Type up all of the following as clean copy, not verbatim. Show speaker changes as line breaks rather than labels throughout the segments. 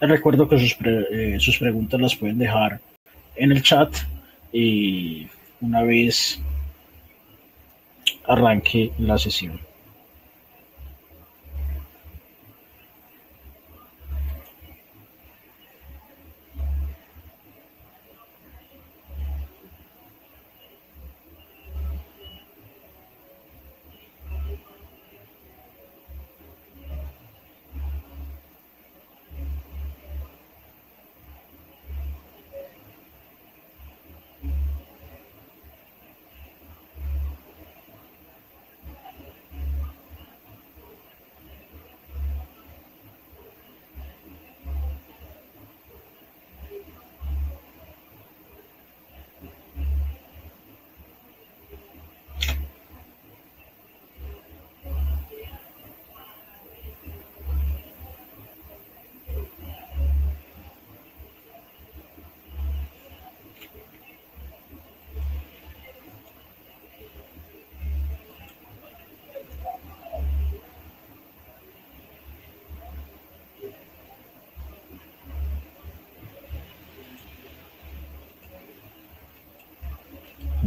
Les recuerdo que sus preguntas las pueden dejar en el chat y una vez arranque la sesión.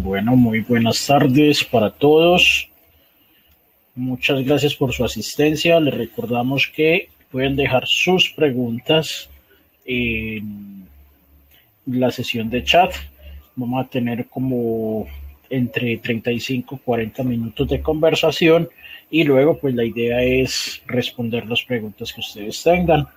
Bueno, muy buenas tardes para todos. Muchas gracias por su asistencia. Les recordamos que pueden dejar sus preguntas en la sesión de chat. Vamos a tener como entre 35 y 40 minutos de conversación y luego pues la idea es responder las preguntas que ustedes tengan.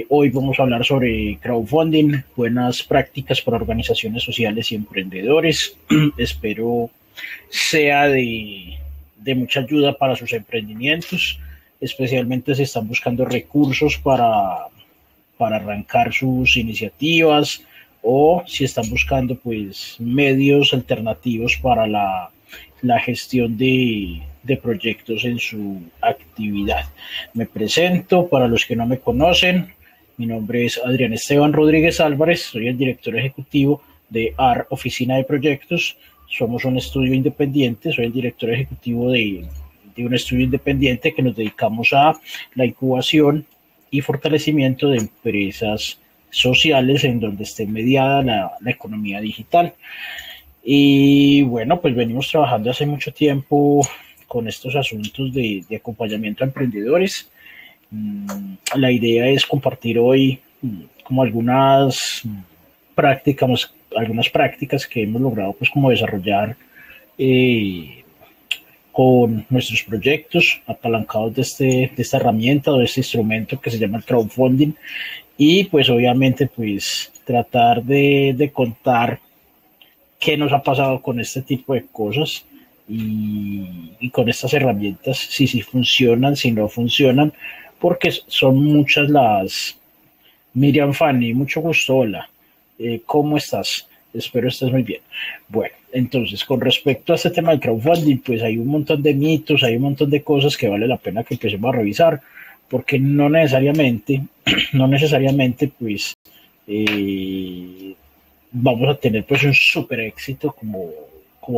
Hoy vamos a hablar sobre crowdfunding, buenas prácticas para organizaciones sociales y emprendedores. Espero sea de mucha ayuda para sus emprendimientos, especialmente si están buscando recursos para arrancar sus iniciativas o si están buscando pues medios alternativos para la gestión de proyectos en su actividad. Me presento para los que no me conocen. Mi nombre es Adrián Esteban Rodríguez Álvarez, soy el director ejecutivo de AR Oficina de Proyectos. Somos un estudio independiente, soy el director ejecutivo de un estudio independiente que nos dedicamos a la incubación y fortalecimiento de empresas sociales en donde esté mediada la economía digital. Y bueno, pues venimos trabajando hace mucho tiempo con estos asuntos de acompañamiento a emprendedores. La idea es compartir hoy como algunas prácticas que hemos logrado pues como desarrollar con nuestros proyectos apalancados de esta herramienta o de este instrumento que se llama el crowdfunding, y pues obviamente pues tratar de contar qué nos ha pasado con este tipo de cosas y con estas herramientas, si funcionan, si no funcionan, porque son muchas las... Miriam Fanny, mucho gusto, hola. ¿Cómo estás? Espero estés muy bien. Bueno, entonces, con respecto a este tema del crowdfunding, pues hay un montón de mitos, hay un montón de cosas que vale la pena que empecemos a revisar, porque no necesariamente, pues, vamos a tener pues un súper éxito como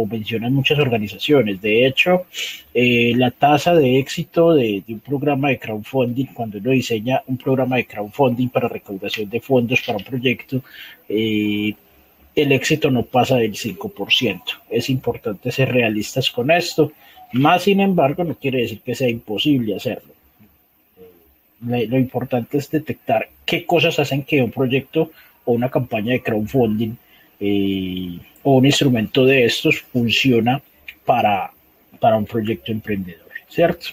mencionan muchas organizaciones. De hecho, la tasa de éxito de un programa de crowdfunding, cuando uno diseña un programa de crowdfunding para recaudación de fondos para un proyecto, el éxito no pasa del 5%. Es importante ser realistas con esto. Más sin embargo, no quiere decir que sea imposible hacerlo. Lo importante es detectar qué cosas hacen que un proyecto o una campaña de crowdfunding o un instrumento de estos funciona para un proyecto emprendedor, ¿cierto?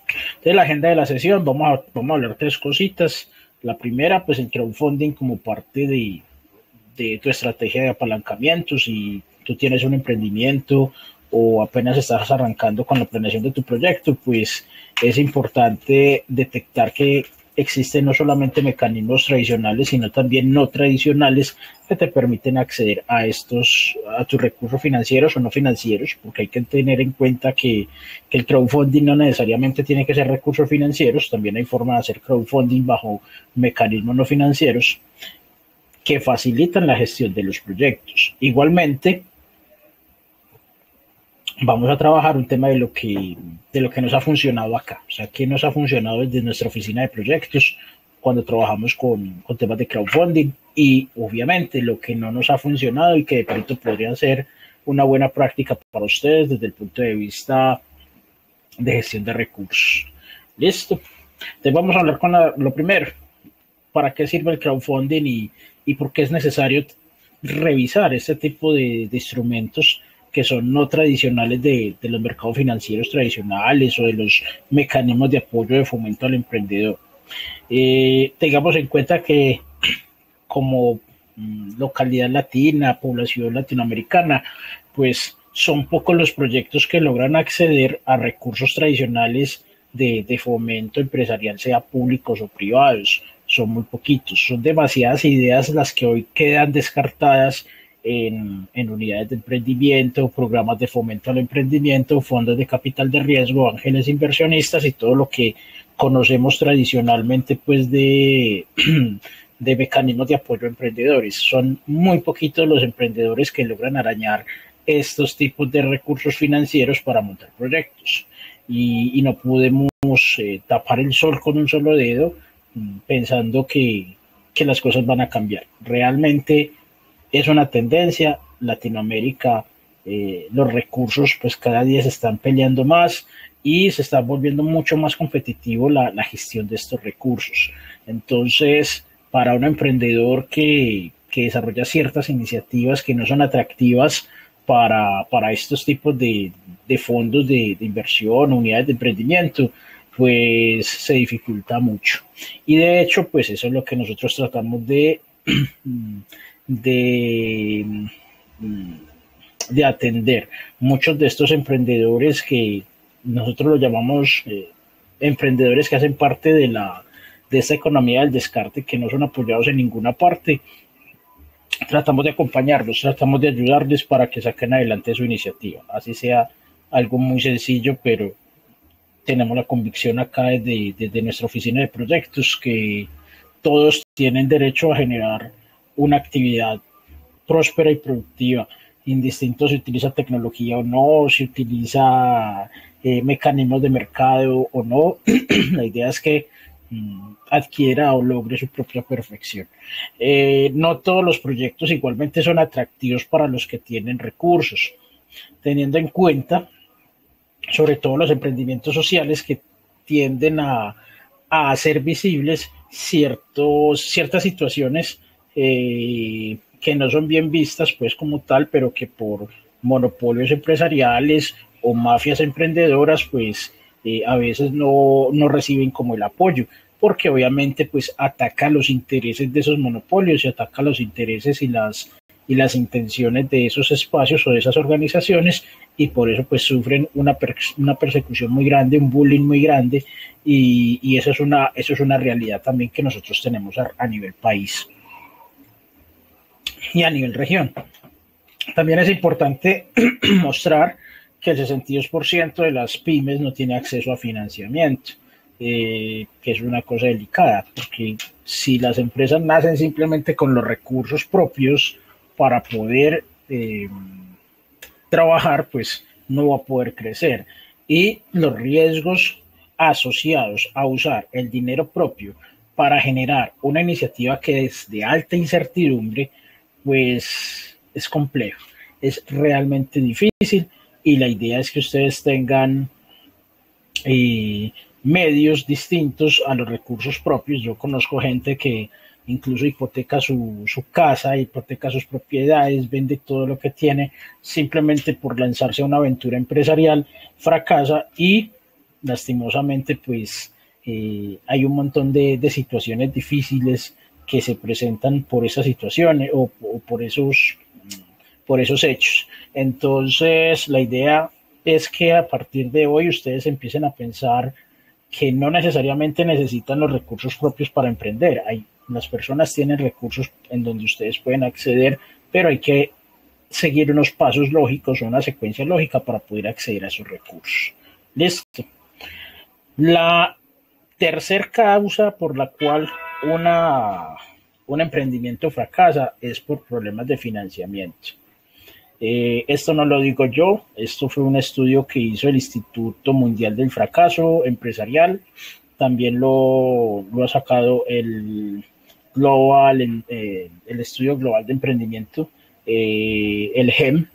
Entonces, la agenda de la sesión, vamos a hablar tres cositas. La primera, pues el crowdfunding como parte de tu estrategia de apalancamiento. Si tú tienes un emprendimiento o apenas estás arrancando con la planeación de tu proyecto, pues es importante detectar que existen no solamente mecanismos tradicionales, sino también no tradicionales que te permiten acceder a tus recursos financieros o no financieros, porque hay que tener en cuenta que el crowdfunding no necesariamente tiene que ser recursos financieros, también hay forma de hacer crowdfunding bajo mecanismos no financieros que facilitan la gestión de los proyectos. Igualmente, vamos a trabajar un tema de lo que nos ha funcionado acá, o sea, qué nos ha funcionado desde nuestra oficina de proyectos cuando trabajamos con temas de crowdfunding y obviamente lo que no nos ha funcionado y que de pronto podría ser una buena práctica para ustedes desde el punto de vista de gestión de recursos. Listo. Entonces vamos a hablar con lo primero, para qué sirve el crowdfunding y por qué es necesario revisar este tipo de instrumentos que son no tradicionales de los mercados financieros tradicionales o de los mecanismos de apoyo de fomento al emprendedor. Tengamos en cuenta que como localidad latina, población latinoamericana, pues son pocos los proyectos que logran acceder a recursos tradicionales de fomento empresarial, sea públicos o privados. Son muy poquitos, son demasiadas ideas las que hoy quedan descartadas en unidades de emprendimiento, programas de fomento al emprendimiento, fondos de capital de riesgo, ángeles inversionistas y todo lo que conocemos tradicionalmente pues de mecanismos de apoyo a emprendedores. Son muy poquitos los emprendedores que logran arañar estos tipos de recursos financieros para montar proyectos. Y no podemos tapar el sol con un solo dedo pensando que las cosas van a cambiar. Realmente es una tendencia. Latinoamérica, los recursos pues cada día se están peleando más y se está volviendo mucho más competitivo la gestión de estos recursos. Entonces, para un emprendedor que desarrolla ciertas iniciativas que no son atractivas para estos tipos de fondos de inversión, unidades de emprendimiento, pues se dificulta mucho. Y de hecho, pues eso es lo que nosotros tratamos de, de atender. Muchos de estos emprendedores que nosotros los llamamos emprendedores que hacen parte de esta economía del descarte, que no son apoyados en ninguna parte, tratamos de acompañarlos, tratamos de ayudarles para que saquen adelante su iniciativa, así sea algo muy sencillo, pero tenemos la convicción acá desde nuestra oficina de proyectos que todos tienen derecho a generar una actividad próspera y productiva, indistinto si utiliza tecnología o no, si utiliza mecanismos de mercado o no. La idea es que adquiera o logre su propia perfección. No todos los proyectos igualmente son atractivos para los que tienen recursos, teniendo en cuenta sobre todo los emprendimientos sociales que tienden a hacer visibles ciertas situaciones que no son bien vistas pues como tal, pero que por monopolios empresariales o mafias emprendedoras pues a veces no reciben como el apoyo, porque obviamente pues ataca los intereses de esos monopolios y ataca los intereses y las intenciones de esos espacios o de esas organizaciones y por eso pues sufren una persecución muy grande, un bullying muy grande y eso es una realidad también que nosotros tenemos a nivel país y a nivel región. También es importante mostrar que el 62% de las pymes no tiene acceso a financiamiento, que es una cosa delicada, porque si las empresas nacen simplemente con los recursos propios para poder trabajar, pues no va a poder crecer. Y los riesgos asociados a usar el dinero propio para generar una iniciativa que es de alta incertidumbre, pues es complejo, es realmente difícil y la idea es que ustedes tengan medios distintos a los recursos propios. Yo conozco gente que incluso hipoteca su casa, hipoteca sus propiedades, vende todo lo que tiene simplemente por lanzarse a una aventura empresarial, fracasa y lastimosamente pues hay un montón de situaciones difíciles que se presentan por esas situaciones o por esos hechos. Entonces, la idea es que a partir de hoy ustedes empiecen a pensar que no necesariamente necesitan los recursos propios para emprender. Las personas tienen recursos en donde ustedes pueden acceder, pero hay que seguir unos pasos lógicos o una secuencia lógica para poder acceder a esos recursos. Listo. La tercera causa por la cual un emprendimiento fracasa es por problemas de financiamiento. Esto no lo digo yo, esto fue un estudio que hizo el Instituto Mundial del Fracaso Empresarial, también lo ha sacado el Estudio Global de Emprendimiento, el GEM,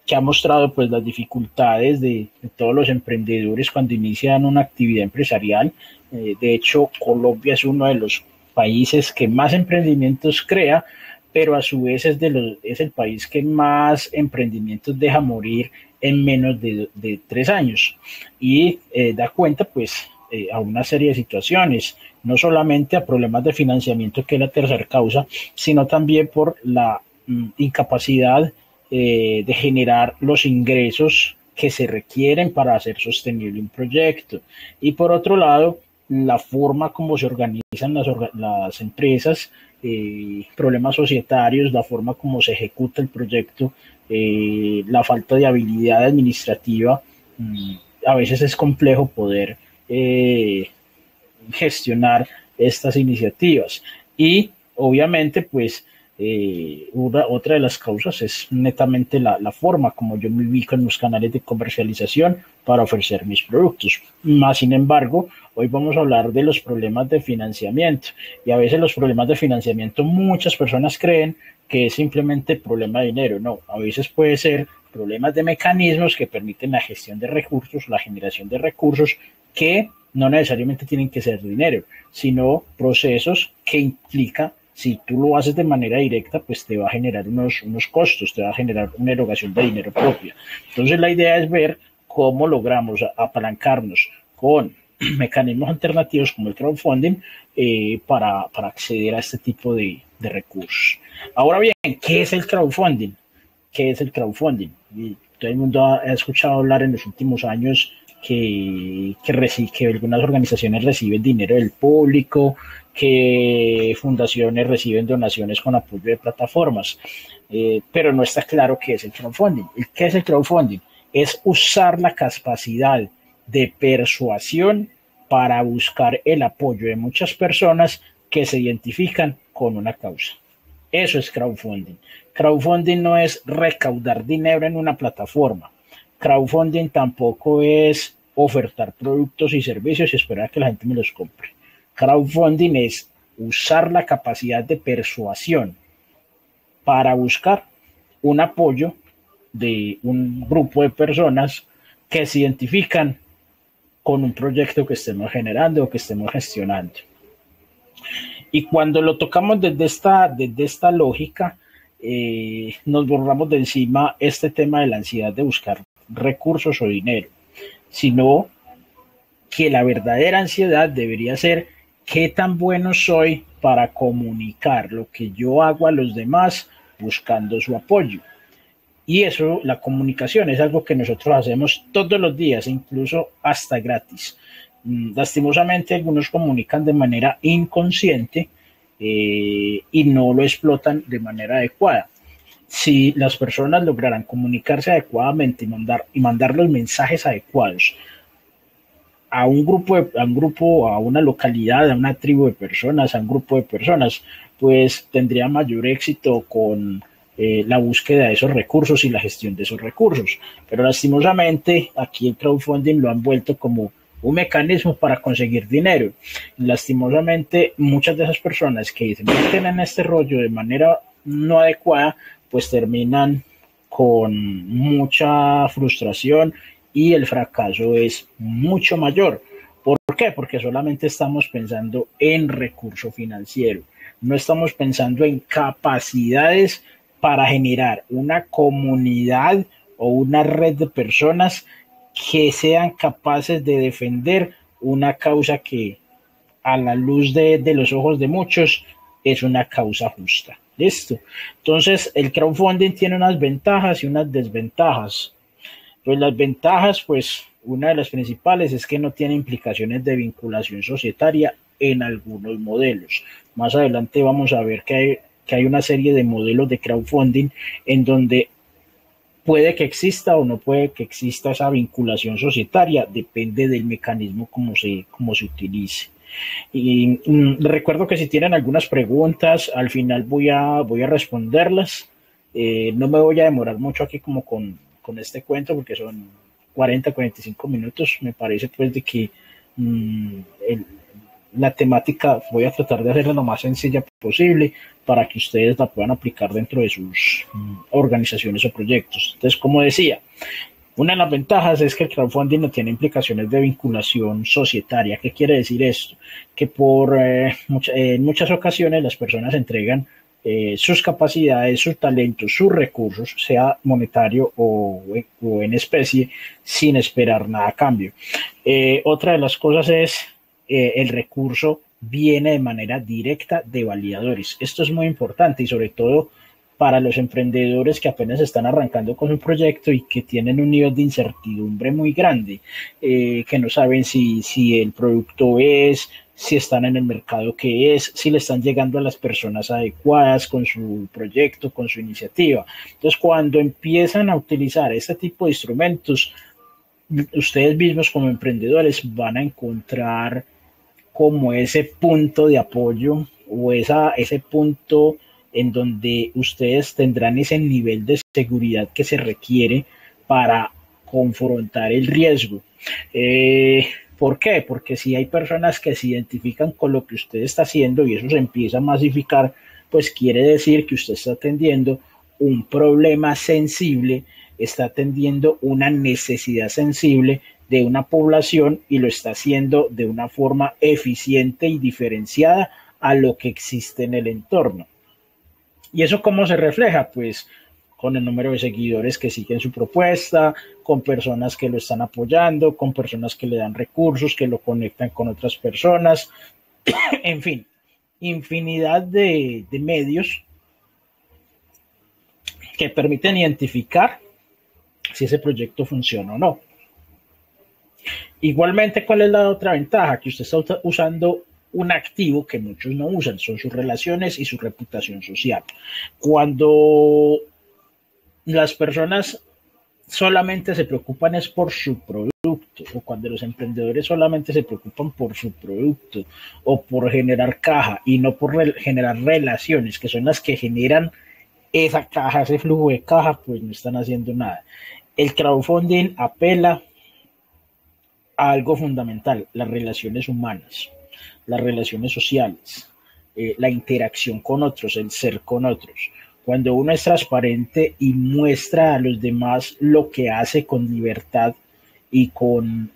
que ha mostrado pues las dificultades de todos los emprendedores cuando inician una actividad empresarial. De hecho, Colombia es uno de los países que más emprendimientos crea, pero a su vez es el país que más emprendimientos deja morir en menos de 3 años. Y da cuenta pues a una serie de situaciones, no solamente a problemas de financiamiento, que es la tercera causa, sino también por la incapacidad de generar los ingresos que se requieren para hacer sostenible un proyecto. Y por otro lado, la forma como se organizan las empresas, problemas societarios, la forma como se ejecuta el proyecto, la falta de habilidad administrativa. A veces es complejo poder gestionar estas iniciativas. Y obviamente, pues, otra de las causas es netamente la forma como yo me ubico en los canales de comercialización para ofrecer mis productos. Más sin embargo, hoy vamos a hablar de los problemas de financiamiento, y a veces los problemas de financiamiento muchas personas creen que es simplemente problema de dinero. No, a veces puede ser problemas de mecanismos que permiten la gestión de recursos, la generación de recursos, que no necesariamente tienen que ser dinero, sino procesos que implica, si tú lo haces de manera directa, pues te va a generar unos costos, te va a generar una erogación de dinero propia. Entonces la idea es ver cómo logramos apalancarnos con mecanismos alternativos como el crowdfunding para acceder a este tipo de recursos. Ahora bien, ¿qué es el crowdfunding? ¿Qué es el crowdfunding? Y todo el mundo ha escuchado hablar en los últimos años que algunas organizaciones reciben dinero del público, que fundaciones reciben donaciones con apoyo de plataformas, pero no está claro qué es el crowdfunding. ¿Qué es el crowdfunding? Es usar la capacidad de persuasión para buscar el apoyo de muchas personas que se identifican con una causa. Eso es crowdfunding. Crowdfunding no es recaudar dinero en una plataforma. Crowdfunding tampoco es ofertar productos y servicios y esperar a que la gente me los compre. Crowdfunding es usar la capacidad de persuasión para buscar un apoyo de un grupo de personas que se identifican con un proyecto que estemos generando o que estemos gestionando. Y cuando lo tocamos desde esta lógica, nos borramos de encima este tema de la ansiedad de buscar recursos o dinero, sino que la verdadera ansiedad debería ser qué tan bueno soy para comunicar lo que yo hago a los demás buscando su apoyo. Y eso, la comunicación, es algo que nosotros hacemos todos los días, incluso hasta gratis. Lastimosamente, algunos comunican de manera inconsciente y no lo explotan de manera adecuada. Si las personas lograran comunicarse adecuadamente y mandar los mensajes adecuados a un grupo, a una localidad, a una tribu de personas, a un grupo de personas, pues tendría mayor éxito con la búsqueda de esos recursos y la gestión de esos recursos. Pero lastimosamente aquí el crowdfunding lo han vuelto como un mecanismo para conseguir dinero. Y lastimosamente muchas de esas personas que se meten en este rollo de manera no adecuada, pues terminan con mucha frustración y el fracaso es mucho mayor. ¿Por qué? Porque solamente estamos pensando en recurso financiero, no estamos pensando en capacidades para generar una comunidad o una red de personas que sean capaces de defender una causa que a la luz de los ojos de muchos es una causa justa. ¿Listo? Entonces, el crowdfunding tiene unas ventajas y unas desventajas. Pues las ventajas, pues una de las principales es que no tiene implicaciones de vinculación societaria en algunos modelos. Más adelante vamos a ver que hay una serie de modelos de crowdfunding en donde puede que exista o no puede que exista esa vinculación societaria, depende del mecanismo como se utilice. Y recuerdo que si tienen algunas preguntas, al final voy a responderlas. No me voy a demorar mucho aquí como con este cuento porque son 45 minutos. Me parece pues de que mmm, el, la temática voy a tratar de hacerla lo más sencilla posible para que ustedes la puedan aplicar dentro de sus organizaciones o proyectos. Entonces, como decía, una de las ventajas es que el crowdfunding no tiene implicaciones de vinculación societaria. ¿Qué quiere decir esto? Que en muchas ocasiones las personas entregan sus capacidades, sus talentos, sus recursos, sea monetario o en especie, sin esperar nada a cambio. Otra de las cosas es el recurso viene de manera directa de validadores. Esto es muy importante y sobre todo para los emprendedores que apenas están arrancando con un proyecto y que tienen un nivel de incertidumbre muy grande, que no saben si el producto es, si están en el mercado que es, si le están llegando a las personas adecuadas con su proyecto, con su iniciativa. Entonces, cuando empiezan a utilizar este tipo de instrumentos, ustedes mismos como emprendedores van a encontrar como ese punto de apoyo o ese punto en donde ustedes tendrán ese nivel de seguridad que se requiere para confrontar el riesgo. ¿Por qué? Porque si hay personas que se identifican con lo que usted está haciendo y eso se empieza a masificar, pues quiere decir que usted está atendiendo un problema sensible, está atendiendo una necesidad sensible de una población y lo está haciendo de una forma eficiente y diferenciada a lo que existe en el entorno. ¿Y eso cómo se refleja? Pues con el número de seguidores que siguen su propuesta, con personas que lo están apoyando, con personas que le dan recursos, que lo conectan con otras personas, en fin, infinidad de medios que permiten identificar si ese proyecto funciona o no. Igualmente, ¿cuál es la otra ventaja? Que usted está usando un activo que muchos no usan, son sus relaciones y su reputación social. Cuando las personas solamente se preocupan es por su producto, o cuando los emprendedores solamente se preocupan por su producto o por generar caja y no por generar relaciones, que son las que generan esa caja, ese flujo de caja, pues no están haciendo nada. El crowdfunding apela a algo fundamental, las relaciones humanas, las relaciones sociales, la interacción con otros, el ser con otros. Cuando uno es transparente y muestra a los demás lo que hace con libertad y con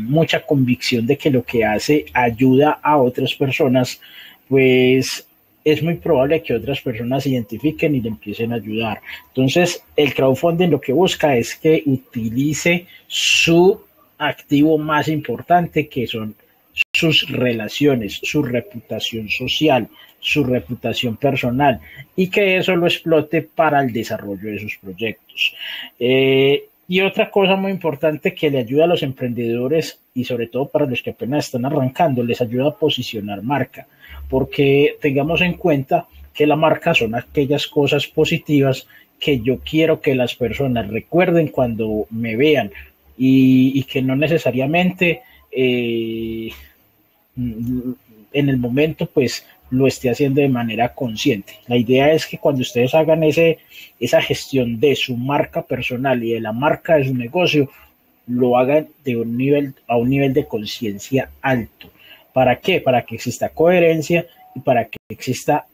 mucha convicción de que lo que hace ayuda a otras personas, pues es muy probable que otras personas se identifiquen y le empiecen a ayudar. Entonces, el crowdfunding lo que busca es que utilice su activo más importante, que son sus relaciones, su reputación social, su reputación personal, y que eso lo explote para el desarrollo de sus proyectos. Y otra cosa muy importante que le ayuda a los emprendedores y sobre todo para los que apenas están arrancando, les ayuda a posicionar marca, porque tengamos en cuenta que la marca son aquellas cosas positivas que yo quiero que las personas recuerden cuando me vean y que no necesariamente en el momento pues lo esté haciendo de manera consciente. La idea es que cuando ustedes hagan esa gestión de su marca personal y de la marca de su negocio, lo hagan a un nivel de conciencia alto. ¿Para qué? Para que exista coherencia y para que exista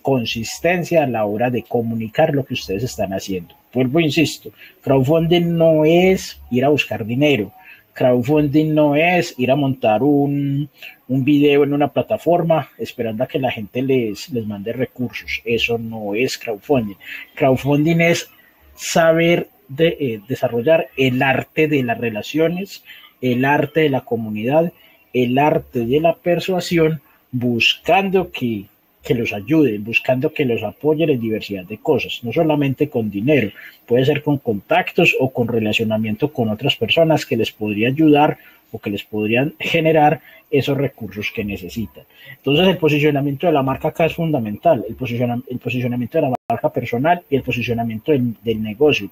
consistencia a la hora de comunicar lo que ustedes están haciendo. Vuelvo, insisto, crowdfunding no es ir a buscar dinero. Crowdfunding no es ir a montar un video en una plataforma esperando a que la gente les mande recursos. Eso no es crowdfunding. Crowdfunding es saber desarrollar el arte de las relaciones, el arte de la comunidad, el arte de la persuasión, buscando que los ayuden, buscando que los apoyen en diversidad de cosas, no solamente con dinero, puede ser con contactos o con relacionamiento con otras personas que les podría ayudar o que les podrían generar esos recursos que necesitan. Entonces, el posicionamiento de la marca acá es fundamental, el posicionamiento de la marca personal y el posicionamiento del negocio,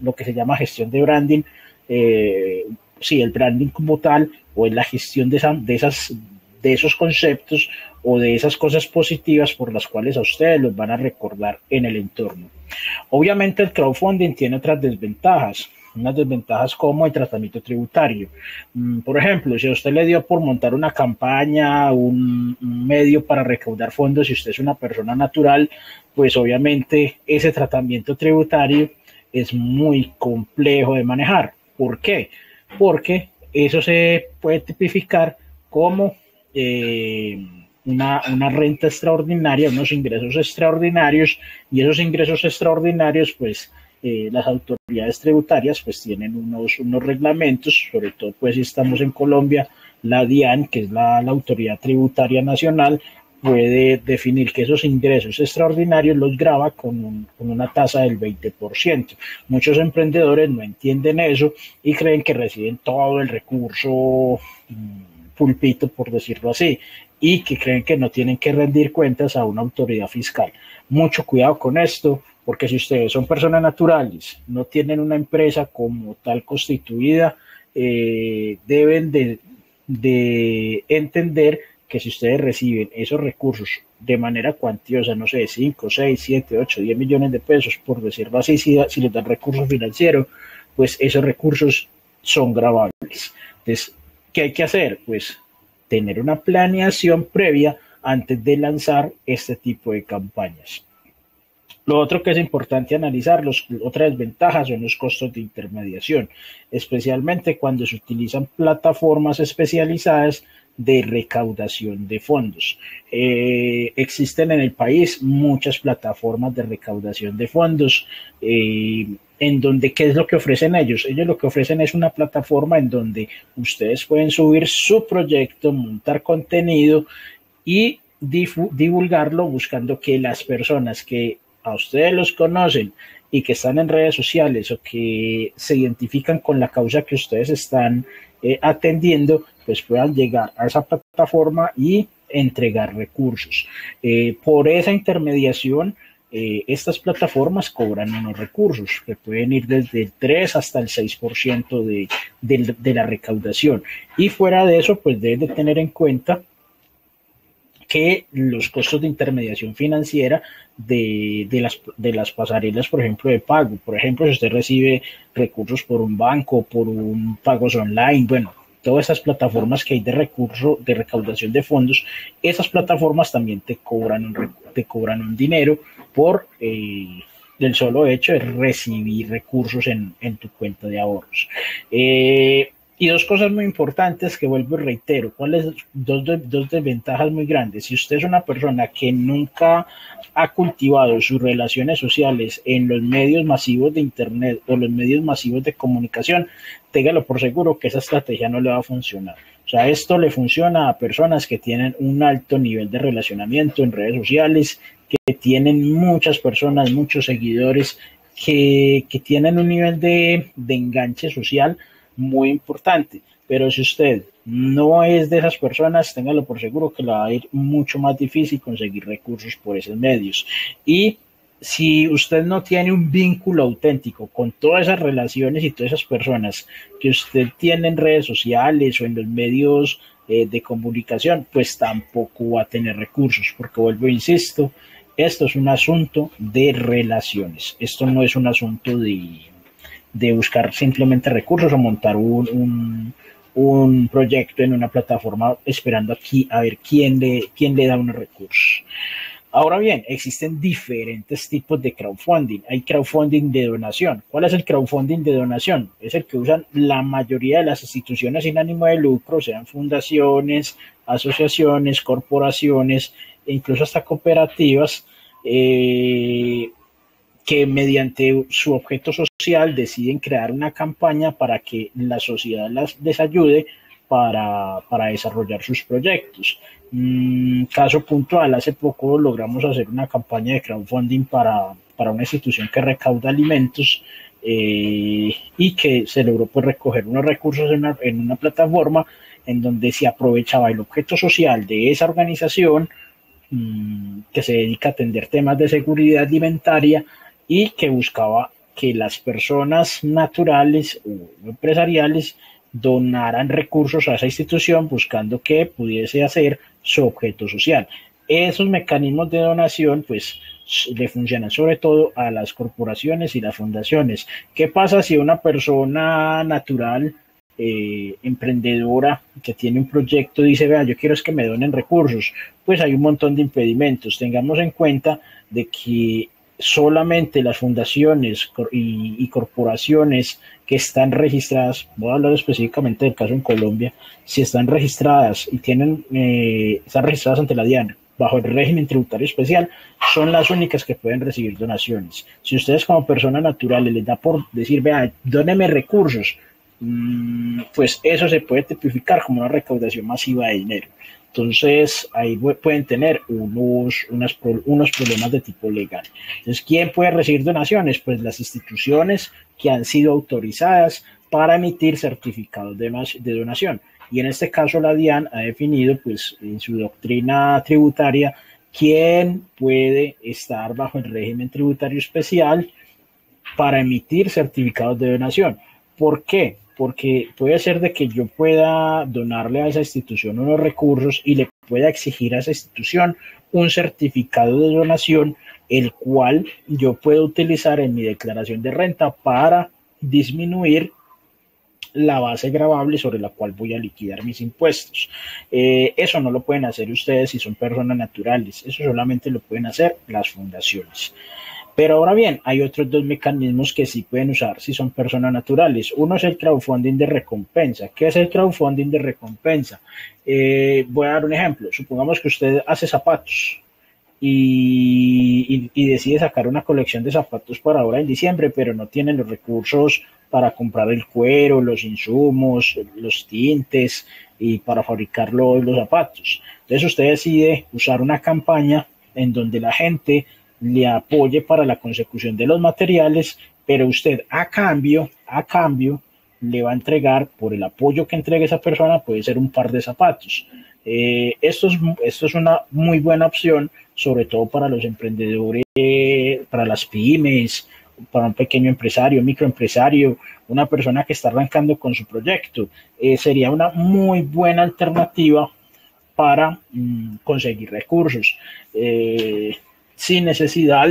lo que se llama gestión de branding, sí, el branding como tal, o es la gestión de esos conceptos, o de esas cosas positivas por las cuales a ustedes los van a recordar en el entorno. Obviamente el crowdfunding tiene otras desventajas, unas desventajas como el tratamiento tributario. Por ejemplo, si a usted le dio por montar una campaña, un medio para recaudar fondos, si usted es una persona natural, pues obviamente ese tratamiento tributario es muy complejo de manejar. ¿Por qué? Porque eso se puede tipificar como una renta extraordinaria, unos ingresos extraordinarios, y esos ingresos extraordinarios, pues las autoridades tributarias pues tienen unos reglamentos, sobre todo pues si estamos en Colombia, la DIAN, que es la Autoridad Tributaria Nacional, puede definir que esos ingresos extraordinarios los grava con una tasa del 20%. Muchos emprendedores no entienden eso y creen que reciben todo el recurso pulpito, por decirlo así, y que creen que no tienen que rendir cuentas a una autoridad fiscal. Mucho cuidado con esto, porque si ustedes son personas naturales, no tienen una empresa como tal constituida, deben de entender que si ustedes reciben esos recursos de manera cuantiosa, no sé, 5, 6, 7, 8, 10 millones de pesos, por decirlo así, si les dan recursos financieros, pues esos recursos son gravables. Entonces, ¿qué hay que hacer? Pues tener una planeación previa antes de lanzar este tipo de campañas. Lo otro que es importante analizar, otras desventajas son los costos de intermediación, especialmente cuando se utilizan plataformas especializadas de recaudación de fondos. Existen en el país muchas plataformas de recaudación de fondos, en donde, ¿qué es lo que ofrecen ellos? Ellos lo que ofrecen es una plataforma en donde ustedes pueden subir su proyecto, montar contenido y divulgarlo, buscando que las personas que a ustedes los conocen y que están en redes sociales o que se identifican con la causa que ustedes están atendiendo, pues puedan llegar a esa plataforma y entregar recursos. Por esa intermediación, estas plataformas cobran unos recursos que pueden ir desde el 3 hasta el 6% de la recaudación. Y fuera de eso, pues deben de tener en cuenta que los costos de intermediación financiera de las pasarelas, por ejemplo, de pago. Por ejemplo, si usted recibe recursos por un banco, por un pagos online, bueno, todas esas plataformas que hay de recurso, de recaudación de fondos, esas plataformas también te cobran un dinero por el solo hecho de recibir recursos en tu cuenta de ahorros. Y dos cosas muy importantes que vuelvo y reitero, ¿cuáles? Dos desventajas muy grandes. Si usted es una persona que nunca ha cultivado sus relaciones sociales en los medios masivos de Internet o los medios masivos de comunicación, téngalo por seguro que esa estrategia no le va a funcionar. O sea, esto le funciona a personas que tienen un alto nivel de relacionamiento en redes sociales, que tienen muchas personas, muchos seguidores, que tienen un nivel de enganche social muy importante. Pero si usted no es de esas personas, téngalo por seguro que le va a ir mucho más difícil conseguir recursos por esos medios. Y si usted no tiene un vínculo auténtico con todas esas relaciones y todas esas personas que usted tiene en redes sociales o en los medios de comunicación, pues tampoco va a tener recursos, porque vuelvo e insisto, esto es un asunto de relaciones, esto no es un asunto de buscar simplemente recursos o montar un proyecto en una plataforma esperando aquí a ver quién le da unos recursos. Ahora bien, existen diferentes tipos de crowdfunding. Hay crowdfunding de donación. ¿Cuál es el crowdfunding de donación? Es el que usan la mayoría de las instituciones sin ánimo de lucro, sean fundaciones, asociaciones, corporaciones e incluso hasta cooperativas, que mediante su objeto social deciden crear una campaña para que la sociedad les ayude para desarrollar sus proyectos. Caso puntual, hace poco logramos hacer una campaña de crowdfunding para una institución que recauda alimentos, y que se logró pues recoger unos recursos en una plataforma en donde se aprovechaba el objeto social de esa organización, que se dedica a atender temas de seguridad alimentaria y que buscaba que las personas naturales o empresariales donaran recursos a esa institución buscando que pudiese hacer su objeto social. Esos mecanismos de donación, pues, le funcionan sobre todo a las corporaciones y las fundaciones. ¿Qué pasa si una persona natural, emprendedora, que tiene un proyecto, dice, vea, yo quiero es que me donen recursos? Pues hay un montón de impedimentos. Tengamos en cuenta de que solamente las fundaciones y corporaciones que están registradas, voy a hablar específicamente del caso en Colombia, si están registradas y están registradas ante la DIAN bajo el régimen tributario especial, son las únicas que pueden recibir donaciones. Si ustedes como persona natural les da por decir, vea, dóneme recursos, pues eso se puede tipificar como una recaudación masiva de dinero. Entonces, ahí pueden tener unos problemas de tipo legal. Entonces, ¿quién puede recibir donaciones? Pues las instituciones que han sido autorizadas para emitir certificados de donación. Y en este caso, la DIAN ha definido, pues, en su doctrina tributaria, quién puede estar bajo el régimen tributario especial para emitir certificados de donación. ¿Por qué? Porque puede ser de que yo pueda donarle a esa institución unos recursos y le pueda exigir a esa institución un certificado de donación, el cual yo puedo utilizar en mi declaración de renta para disminuir la base gravable sobre la cual voy a liquidar mis impuestos. Eso no lo pueden hacer ustedes si son personas naturales, eso solamente lo pueden hacer las fundaciones. Pero ahora bien, hay otros dos mecanismos que sí pueden usar si son personas naturales. Uno es el crowdfunding de recompensa. ¿Qué es el crowdfunding de recompensa? Voy a dar un ejemplo. Supongamos que usted hace zapatos y decide sacar una colección de zapatos para ahora en diciembre, pero no tiene los recursos para comprar el cuero, los insumos, los tintes y para fabricar los zapatos. Entonces usted decide usar una campaña en donde la gente le apoye para la consecución de los materiales, pero usted a cambio, le va a entregar, por el apoyo que entregue esa persona, puede ser un par de zapatos. Esto es una muy buena opción, sobre todo para los emprendedores, para las pymes, para un pequeño empresario, microempresario, una persona que está arrancando con su proyecto. Sería una muy buena alternativa para conseguir recursos. Sin necesidad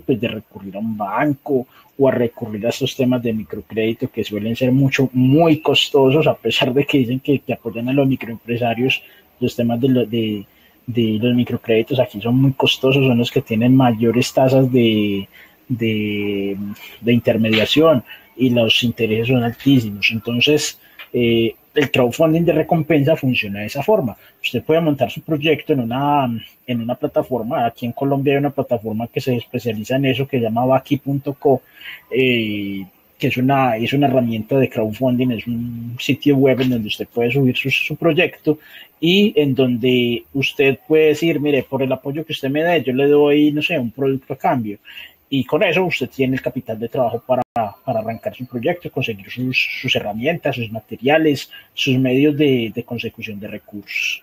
pues, de recurrir a un banco o a recurrir a estos temas de microcrédito que suelen ser muy costosos, a pesar de que dicen que apoyan a los microempresarios. Los temas de los microcréditos aquí son muy costosos, son los que tienen mayores tasas de intermediación y los intereses son altísimos. Entonces, el crowdfunding de recompensa funciona de esa forma. Usted puede montar su proyecto en una plataforma. Aquí en Colombia hay una plataforma que se especializa en eso, que se llama Baki.co, que es una herramienta de crowdfunding, es un sitio web en donde usted puede subir su proyecto y en donde usted puede decir, mire, por el apoyo que usted me dé, yo le doy, no sé, un producto a cambio. Y con eso usted tiene el capital de trabajo para arrancar su proyecto, conseguir sus herramientas, sus materiales, sus medios de consecución de recursos.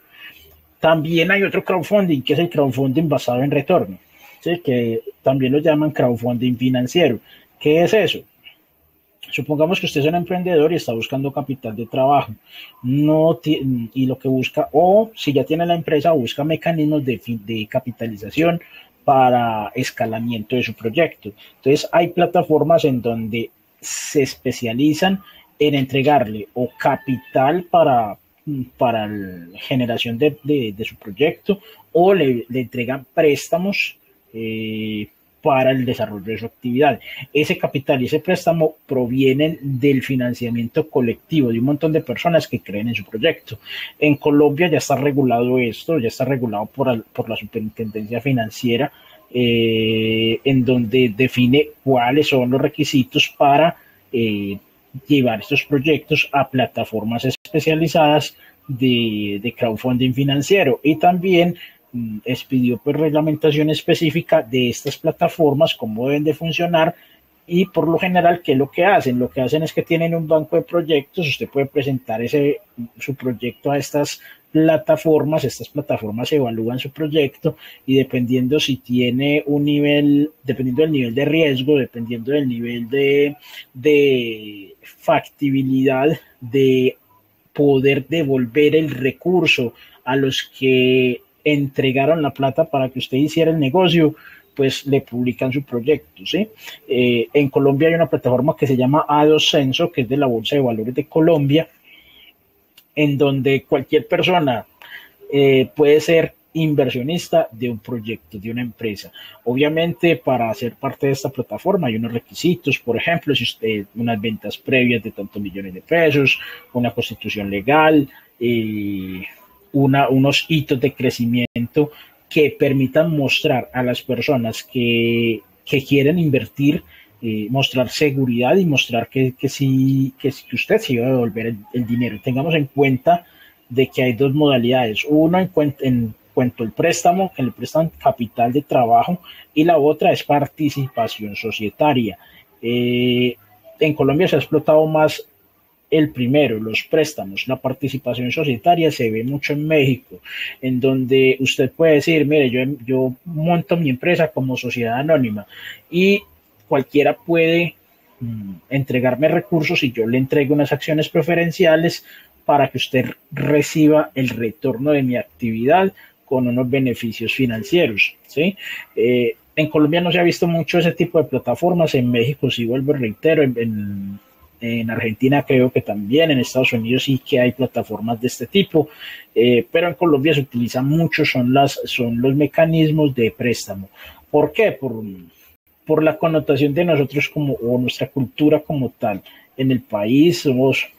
También hay otro crowdfunding, que es el crowdfunding basado en retorno, ¿sí? Que también lo llaman crowdfunding financiero. ¿Qué es eso? Supongamos que usted es un emprendedor y está buscando capital de trabajo, y lo que busca, o si ya tiene la empresa, busca mecanismos de capitalización para escalamiento de su proyecto. Entonces hay plataformas en donde se especializan en entregarle o capital para la generación de su proyecto, o le entregan préstamos para el desarrollo de su actividad. Ese capital y ese préstamo provienen del financiamiento colectivo de un montón de personas que creen en su proyecto. En Colombia ya está regulado esto, ya está regulado por la Superintendencia Financiera, en donde define cuáles son los requisitos para llevar estos proyectos a plataformas especializadas de crowdfunding financiero, y también expidió pues reglamentación específica de estas plataformas, cómo deben de funcionar y por lo general, ¿qué es lo que hacen? Lo que hacen es que tienen un banco de proyectos, usted puede presentar su proyecto a estas plataformas evalúan su proyecto y dependiendo si tiene un nivel, dependiendo del nivel de riesgo, dependiendo del nivel de factibilidad de poder devolver el recurso a los que entregaron la plata para que usted hiciera el negocio, pues le publican su proyecto, ¿sí? En Colombia hay una plataforma que se llama A2Censo, que es de la Bolsa de Valores de Colombia, en donde cualquier persona puede ser inversionista de un proyecto, de una empresa. Obviamente, para ser parte de esta plataforma hay unos requisitos, por ejemplo, si usted unas ventas previas de tantos millones de pesos, una constitución legal, unos hitos de crecimiento que permitan mostrar a las personas que quieren invertir, mostrar seguridad y mostrar que usted se iba a devolver el dinero. Tengamos en cuenta de que hay dos modalidades. Uno en cuanto al préstamo, que le prestan capital de trabajo, y la otra es participación societaria. En Colombia se ha explotado más el primero, los préstamos. La participación societaria se ve mucho en México, en donde usted puede decir, mire, yo monto mi empresa como sociedad anónima y cualquiera puede entregarme recursos y yo le entrego unas acciones preferenciales para que usted reciba el retorno de mi actividad con unos beneficios financieros, ¿sí? En Colombia no se ha visto mucho ese tipo de plataformas, en México sí, vuelvo y reitero, en Argentina creo que también, en Estados Unidos sí que hay plataformas de este tipo, pero en Colombia se utilizan mucho, son los mecanismos de préstamo. ¿Por qué? Por la connotación de nosotros o nuestra cultura como tal. En el país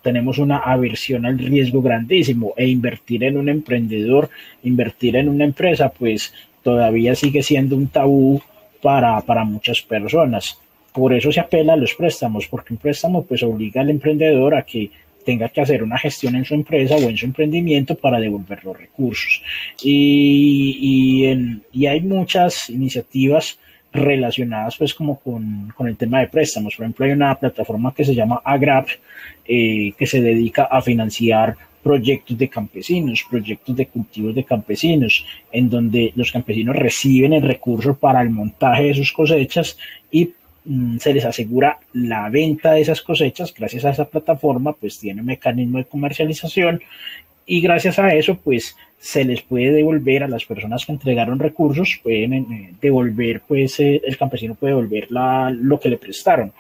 tenemos una aversión al riesgo grandísimo e invertir en un emprendedor, invertir en una empresa, pues todavía sigue siendo un tabú para muchas personas. Por eso se apela a los préstamos, porque un préstamo pues obliga al emprendedor a que tenga que hacer una gestión en su empresa o en su emprendimiento para devolver los recursos. Y hay muchas iniciativas relacionadas pues como con el tema de préstamos. Por ejemplo, hay una plataforma que se llama Agrap, que se dedica a financiar proyectos de campesinos, proyectos de cultivos de campesinos, en donde los campesinos reciben el recurso para el montaje de sus cosechas y se les asegura la venta de esas cosechas. Gracias a esa plataforma pues tiene un mecanismo de comercialización y gracias a eso pues se les puede devolver a las personas que entregaron recursos, pueden devolver, pues el campesino puede devolver lo que le prestaron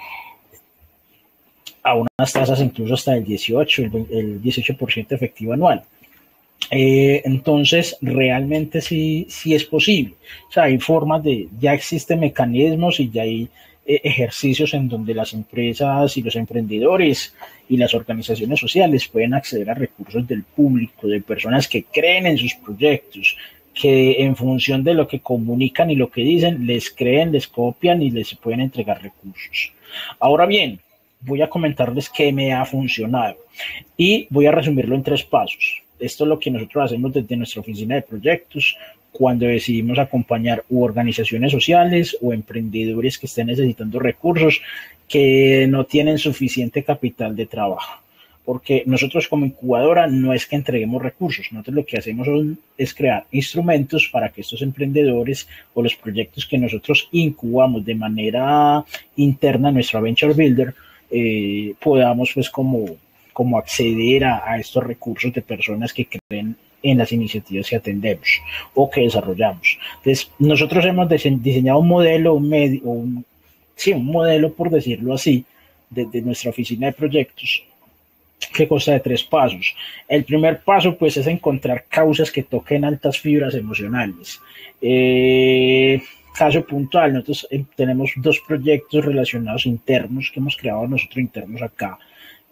a unas tasas incluso hasta el 18% efectivo anual. Entonces, realmente sí es posible. O sea, hay formas ya existen mecanismos y ya hay ejercicios en donde las empresas y los emprendedores y las organizaciones sociales pueden acceder a recursos del público, de personas que creen en sus proyectos, que en función de lo que comunican y lo que dicen, les creen, les copian y les pueden entregar recursos. Ahora bien, voy a comentarles qué me ha funcionado y voy a resumirlo en 3 pasos. Esto es lo que nosotros hacemos desde nuestra oficina de proyectos cuando decidimos acompañar organizaciones sociales o emprendedores que estén necesitando recursos que no tienen suficiente capital de trabajo. Porque nosotros como incubadora no es que entreguemos recursos, nosotros lo que hacemos es crear instrumentos para que estos emprendedores o los proyectos que nosotros incubamos de manera interna en nuestra Venture Builder podamos pues como acceder a estos recursos de personas que creen en las iniciativas que atendemos o que desarrollamos. Entonces, nosotros hemos diseñado un modelo, un modelo, por decirlo así, desde nuestra oficina de proyectos, que consta de 3 pasos. El primer paso, pues, es encontrar causas que toquen altas fibras emocionales. Caso puntual, nosotros tenemos 2 proyectos relacionados internos que hemos creado nosotros internos acá,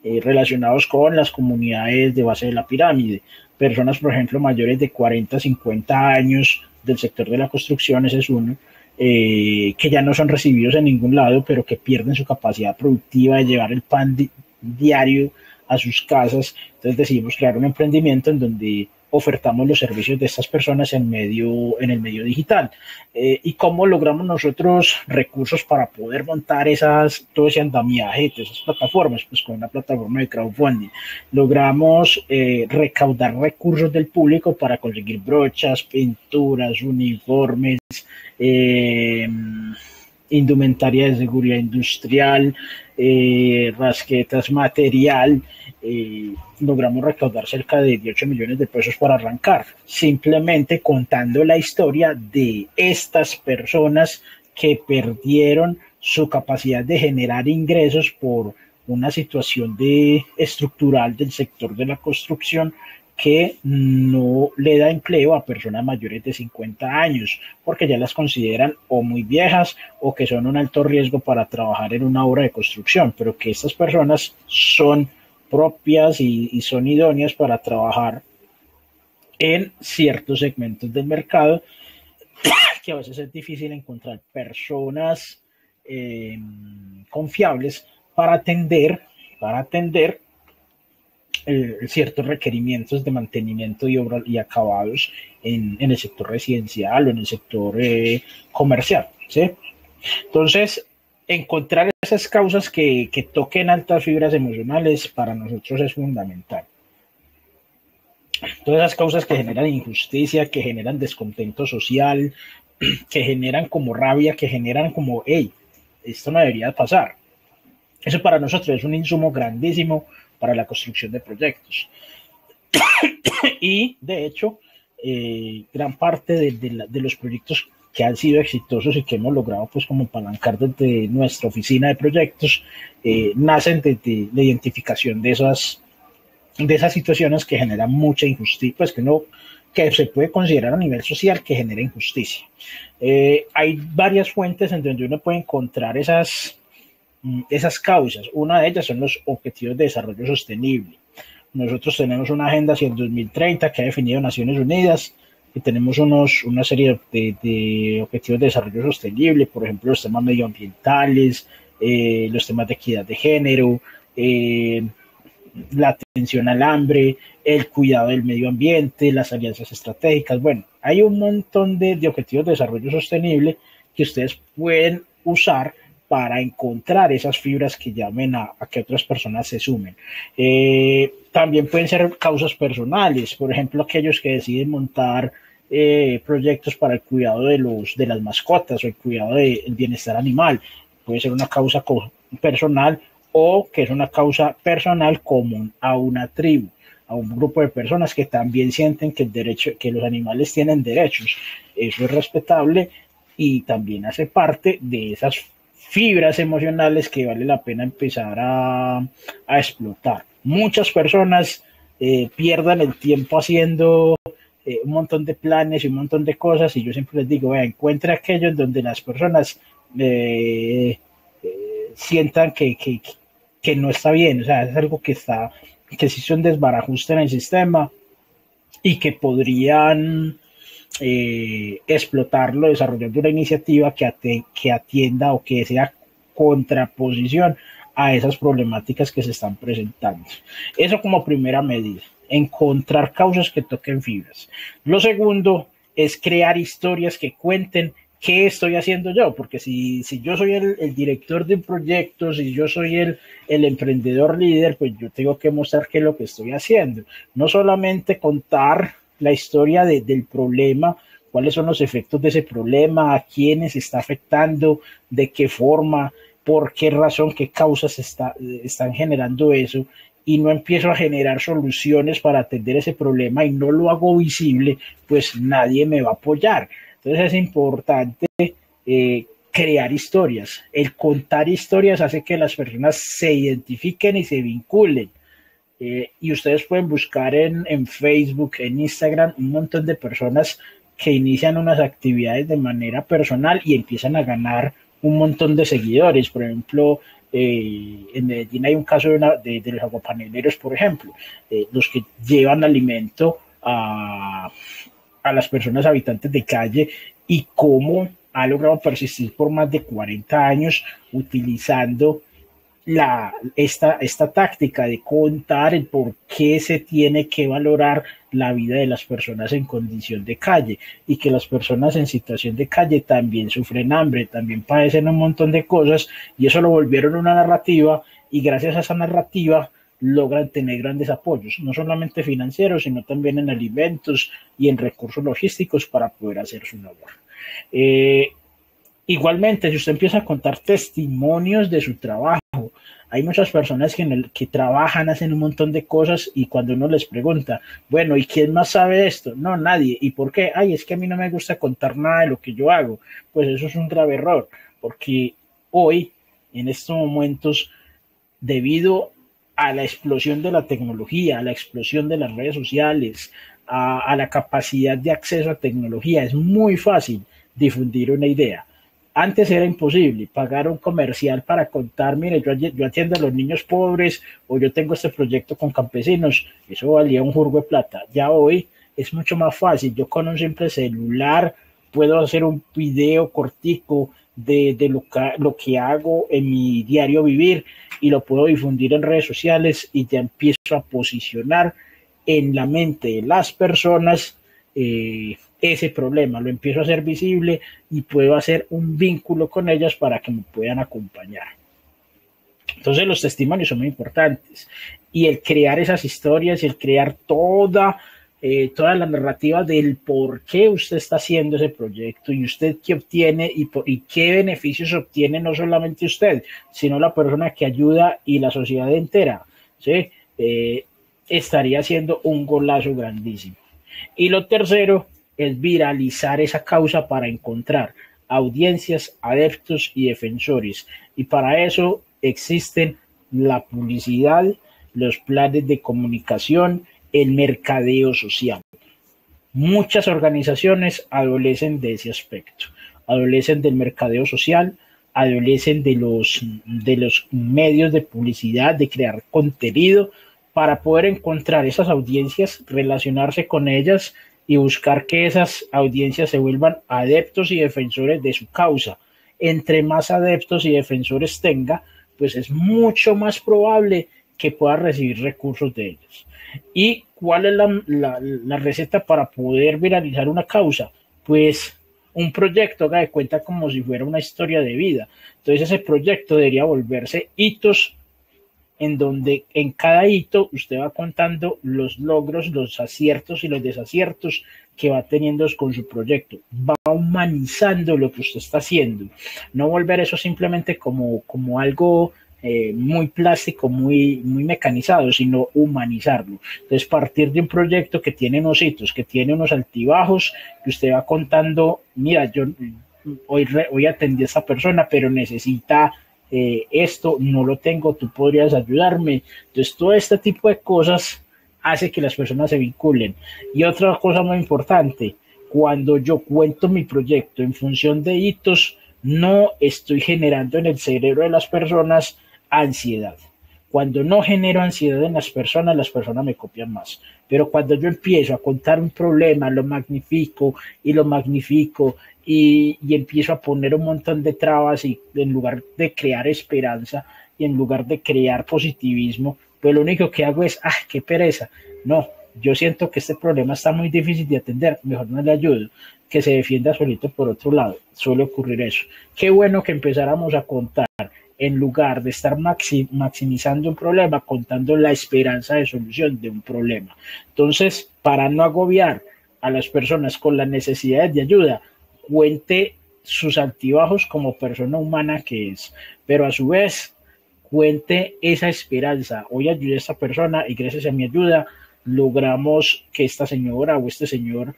relacionados con las comunidades de base de la pirámide. Personas, por ejemplo, mayores de 40, 50 años del sector de la construcción, ese es uno, que ya no son recibidos en ningún lado, pero que pierden su capacidad productiva de llevar el pan diario a sus casas. Entonces decidimos crear un emprendimiento en donde ofertamos los servicios de estas personas en el medio digital. ¿Y cómo logramos nosotros recursos para poder montar todo ese andamiaje de esas plataformas? Pues con una plataforma de crowdfunding. Logramos recaudar recursos del público para conseguir brochas, pinturas, uniformes, eh, indumentaria de seguridad industrial, rasquetas, material. Logramos recaudar cerca de 18 millones de pesos para arrancar, simplemente contando la historia de estas personas que perdieron su capacidad de generar ingresos por una situación estructural del sector de la construcción que no le da empleo a personas mayores de 50 años, porque ya las consideran o muy viejas o que son un alto riesgo para trabajar en una obra de construcción, pero que estas personas son propias y son idóneas para trabajar en ciertos segmentos del mercado, que a veces es difícil encontrar personas confiables para atender ciertos requerimientos de mantenimiento y obra y acabados en el sector residencial o en el sector comercial, ¿sí? Entonces, encontrar esas causas que toquen altas fibras emocionales para nosotros es fundamental. Todas esas causas que generan injusticia, que generan descontento social, que generan como rabia, que generan como, hey, esto no debería pasar. Eso para nosotros es un insumo grandísimo para la construcción de proyectos. Y, de hecho, gran parte de los proyectos que han sido exitosos y que hemos logrado pues como apalancar desde nuestra oficina de proyectos, nacen de la identificación de esas situaciones que generan mucha injusticia, pues que se puede considerar a nivel social que genera injusticia. Hay varias fuentes en donde uno puede encontrar esas causas. Una de ellas son los Objetivos de Desarrollo Sostenible. Nosotros tenemos una agenda hacia el 2030 que ha definido Naciones Unidas y tenemos una serie de Objetivos de Desarrollo Sostenible, por ejemplo, los temas medioambientales, los temas de equidad de género, la atención al hambre, el cuidado del medio ambiente, las alianzas estratégicas. Bueno, hay un montón de objetivos de desarrollo sostenible que ustedes pueden usar para encontrar esas fibras que llamen a que otras personas se sumen. También pueden ser causas personales, por ejemplo, aquellos que deciden montar proyectos para el cuidado de las mascotas o el cuidado del bienestar animal. Puede ser una causa personal o que es una causa personal común a una tribu, a un grupo de personas que también sienten que los animales tienen derechos. Eso es respetable y también hace parte de esas fibras emocionales que vale la pena empezar a explotar. Muchas personas pierdan el tiempo haciendo un montón de planes y un montón de cosas, y yo siempre les digo, encuentre aquello en donde las personas sientan que no está bien, o sea, es algo que existe un desbarajuste en el sistema y que podrían explotarlo desarrollando una iniciativa que atienda o que sea contraposición a esas problemáticas que se están presentando. Eso como primera medida, encontrar causas que toquen fibras. Lo segundo es crear historias que cuenten qué estoy haciendo yo, porque si yo soy el director de un proyecto, si yo soy el emprendedor líder, pues yo tengo que mostrar qué es lo que estoy haciendo. No solamente contar la historia del problema, cuáles son los efectos de ese problema, a quiénes está afectando, de qué forma, por qué razón, qué causas están generando eso, y no empiezo a generar soluciones para atender ese problema y no lo hago visible, pues nadie me va a apoyar. Entonces es importante crear historias. El contar historias hace que las personas se identifiquen y se vinculen. Y ustedes pueden buscar en Facebook, en Instagram, un montón de personas que inician unas actividades de manera personal y empiezan a ganar un montón de seguidores. Por ejemplo, en Medellín hay un caso de los aguapaneleros, por ejemplo, los que llevan alimento a las personas habitantes de calle, y cómo ha logrado persistir por más de 40 años utilizando esta táctica de contar el por qué se tiene que valorar la vida de las personas en condición de calle y que las personas en situación de calle también sufren hambre, también padecen un montón de cosas y eso lo volvieron una narrativa y gracias a esa narrativa logran tener grandes apoyos, no solamente financieros, sino también en alimentos y en recursos logísticos para poder hacer su labor. Eh, Igualmente, si usted empieza a contar testimonios de su trabajo, hay muchas personas que trabajan, hacen un montón de cosas y cuando uno les pregunta, bueno, ¿y quién más sabe de esto? No, nadie. ¿Y por qué? Ay, es que a mí no me gusta contar nada de lo que yo hago. Pues eso es un grave error, porque hoy, en estos momentos, debido a la explosión de la tecnología, a la explosión de las redes sociales, a la capacidad de acceso a tecnología, es muy fácil difundir una idea. Antes era imposible pagar un comercial para contar, mire, yo atiendo a los niños pobres o yo tengo este proyecto con campesinos, eso valía un jurgo de plata. Ya hoy es mucho más fácil, yo con un simple celular puedo hacer un video cortico de lo que hago en mi diario vivir y lo puedo difundir en redes sociales y ya empiezo a posicionar en la mente de las personas ese problema, lo empiezo a hacer visible y puedo hacer un vínculo con ellas para que me puedan acompañar. Entonces los testimonios son muy importantes y el crear esas historias y el crear toda la narrativa del por qué usted está haciendo ese proyecto y usted qué obtiene y qué beneficios obtiene no solamente usted, sino la persona que ayuda y la sociedad entera, ¿sí? Estaría haciendo un golazo grandísimo. Y lo tercero es viralizar esa causa para encontrar audiencias, adeptos y defensores. Y para eso existen la publicidad, los planes de comunicación, el mercadeo social. Muchas organizaciones adolecen de ese aspecto, adolecen del mercadeo social, adolecen de los medios de publicidad, de crear contenido para poder encontrar esas audiencias, relacionarse con ellas y buscar que esas audiencias se vuelvan adeptos y defensores de su causa. Entre más adeptos y defensores tenga, pues es mucho más probable que pueda recibir recursos de ellos. ¿Y cuál es la receta para poder viralizar una causa? Pues un proyecto, haga de cuenta como si fuera una historia de vida. Entonces ese proyecto debería volverse hitos en donde en cada hito usted va contando los logros, los aciertos y los desaciertos que va teniendo con su proyecto. Va humanizando lo que usted está haciendo. No volver eso simplemente como algo muy plástico, muy mecanizado, sino humanizarlo. Entonces, partir de un proyecto que tiene unos hitos, que tiene unos altibajos, que usted va contando, mira, yo hoy atendí a esta persona, pero necesita esto, no lo tengo, tú podrías ayudarme. Entonces, todo este tipo de cosas hace que las personas se vinculen. Y otra cosa muy importante, cuando yo cuento mi proyecto en función de hitos, no estoy generando en el cerebro de las personas ansiedad. Cuando no genero ansiedad en las personas me copian más. Pero cuando yo empiezo a contar un problema, lo magnifico y lo magnifico y empiezo a poner un montón de trabas y en lugar de crear esperanza y en lugar de crear positivismo, pues lo único que hago es, qué pereza. No, yo siento que este problema está muy difícil de atender, mejor no le ayudo, que se defienda solito por otro lado. Suele ocurrir eso. Qué bueno que empezáramos a contar en lugar de estar maximizando un problema, contando la esperanza de solución de un problema. Entonces, para no agobiar a las personas con las necesidades de ayuda, cuente sus altibajos como persona humana que es, pero a su vez cuente esa esperanza. Hoy ayudé a esta persona y gracias a mi ayuda logramos que esta señora o este señor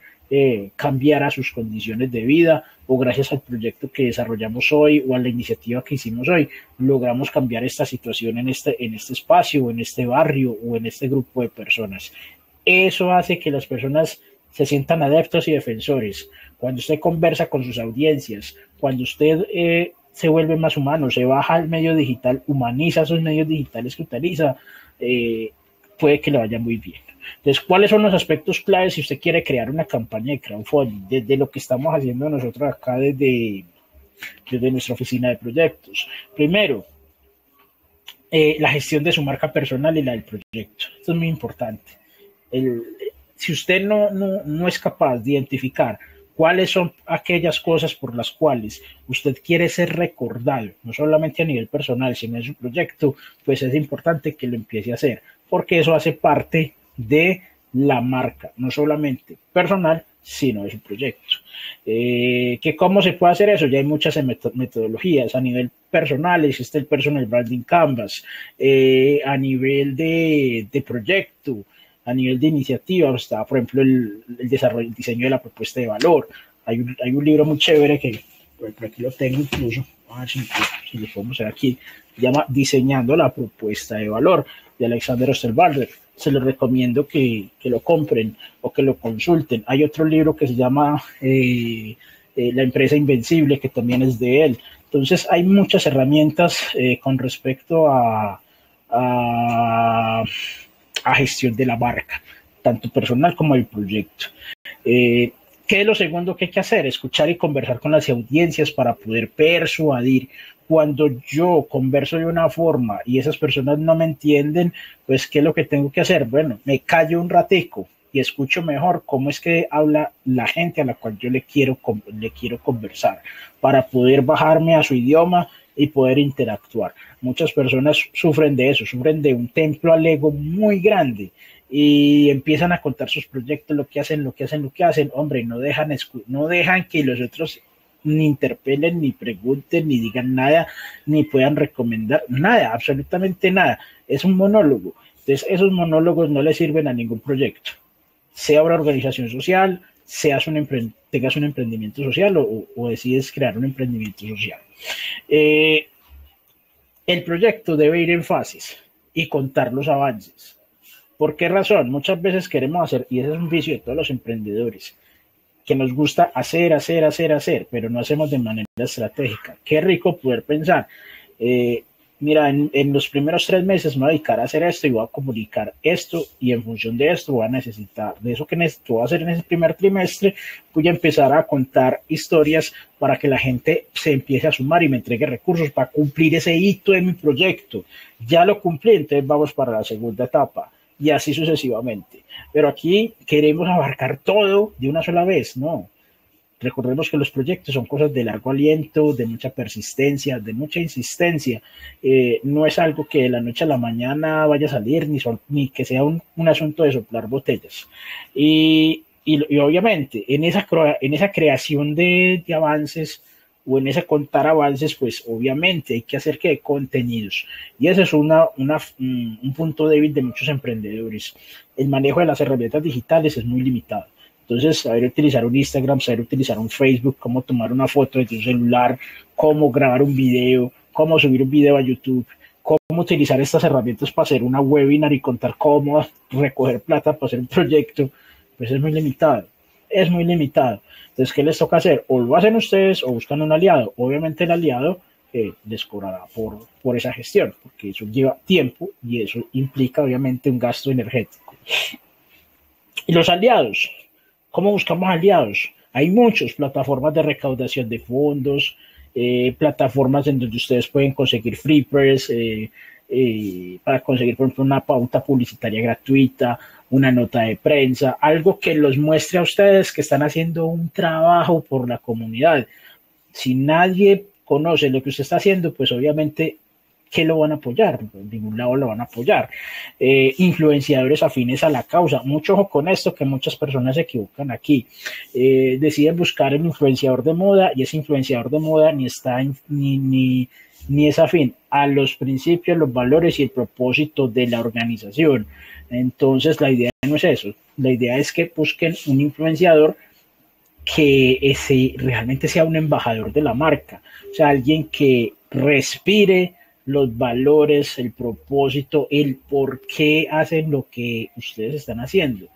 cambiara sus condiciones de vida, o gracias al proyecto que desarrollamos hoy o a la iniciativa que hicimos hoy, logramos cambiar esta situación en este espacio, o en este barrio o en este grupo de personas. Eso hace que las personas se sientan adeptos y defensores. Cuando usted conversa con sus audiencias, cuando usted se vuelve más humano, se baja al medio digital, humaniza esos medios digitales que utiliza, puede que le vaya muy bien. Entonces, ¿cuáles son los aspectos claves si usted quiere crear una campaña de crowdfunding? Desde lo que estamos haciendo nosotros acá desde nuestra oficina de proyectos. Primero, la gestión de su marca personal y la del proyecto. Esto es muy importante. El, si usted no es capaz de identificar cuáles son aquellas cosas por las cuales usted quiere ser recordado, no solamente a nivel personal, sino en su proyecto, pues es importante que lo empiece a hacer, porque eso hace parte de la marca, no solamente personal, sino de su proyecto. ¿Que ¿Cómo se puede hacer eso? Ya hay muchas metodologías. A nivel personal existe el Personal Branding Canvas, a nivel de proyecto, a nivel de iniciativa, está, por ejemplo, el desarrollo, el diseño de la propuesta de valor. Hay un libro muy chévere que, por aquí lo tengo incluso, a ver si lo podemos hacer aquí, se llama Diseñando la propuesta de valor, de Alexander Osterwalder. Se los recomiendo que lo compren o que lo consulten. Hay otro libro que se llama La empresa invencible, que también es de él. Entonces hay muchas herramientas con respecto a gestión de la marca, tanto personal como el proyecto. ¿Qué es lo segundo que hay que hacer? Escuchar y conversar con las audiencias para poder persuadir. Cuando yo converso de una forma y esas personas no me entienden, pues ¿qué es lo que tengo que hacer? Bueno, me callo un ratico y escucho mejor cómo es que habla la gente a la cual yo le quiero conversar, para poder bajarme a su idioma y poder interactuar. Muchas personas sufren de eso, sufren de un templo al ego muy grande y empiezan a contar sus proyectos, lo que hacen. Hombre, no dejan que los otros ni interpelen, ni pregunten, ni digan nada, ni puedan recomendar nada, absolutamente nada. Es un monólogo. Entonces, esos monólogos no le sirven a ningún proyecto. Sea una organización social, tengas un emprendimiento social o decides crear un emprendimiento social. El proyecto debe ir en fases y contar los avances. ¿Por qué razón? Muchas veces queremos hacer, y ese es un vicio de todos los emprendedores, que nos gusta hacer, pero no hacemos de manera estratégica. Qué rico poder pensar, mira, en los primeros 3 meses me voy a dedicar a hacer esto y voy a comunicar esto, y en función de esto voy a necesitar, de eso que necesito hacer en ese primer trimestre, voy a empezar a contar historias para que la gente se empiece a sumar y me entregue recursos para cumplir ese hito de mi proyecto. Ya lo cumplí, entonces vamos para la segunda etapa. Y así sucesivamente. Pero aquí queremos abarcar todo de una sola vez, ¿no? Recordemos que los proyectos son cosas de largo aliento, de mucha persistencia, de mucha insistencia. No es algo que de la noche a la mañana vaya a salir, ni que sea un asunto de soplar botellas. Y obviamente, en esa creación de avances, o en ese contar avances, pues obviamente hay que hacer que contenidos. Y ese es un punto débil de muchos emprendedores. El manejo de las herramientas digitales es muy limitado. Entonces, saber utilizar un Instagram, saber utilizar un Facebook, cómo tomar una foto de tu celular, cómo grabar un video, cómo subir un video a YouTube, cómo utilizar estas herramientas para hacer una webinar y contar cómo recoger plata para hacer un proyecto, pues es muy limitado. Es muy limitado. Entonces, ¿qué les toca hacer? O lo hacen ustedes o buscan un aliado. Obviamente el aliado les cobrará por esa gestión, porque eso lleva tiempo y eso implica obviamente un gasto energético. Y los aliados, ¿cómo buscamos aliados? Hay muchas plataformas de recaudación de fondos, plataformas en donde ustedes pueden conseguir free press, para conseguir, por ejemplo, una pauta publicitaria gratuita, una nota de prensa, algo que los muestre a ustedes que están haciendo un trabajo por la comunidad. Si nadie conoce lo que usted está haciendo, pues obviamente, ¿qué lo van a apoyar? En ningún lado lo van a apoyar. Influenciadores afines a la causa. Mucho ojo con esto, que muchas personas se equivocan aquí. Deciden buscar el influenciador de moda y ese influenciador de moda ni es afín a los principios, los valores y el propósito de la organización. Entonces, la idea no es eso. La idea es que busquen un influenciador que realmente sea un embajador de la marca. O sea, alguien que respire los valores, el propósito, el por qué hacen lo que ustedes están haciendo,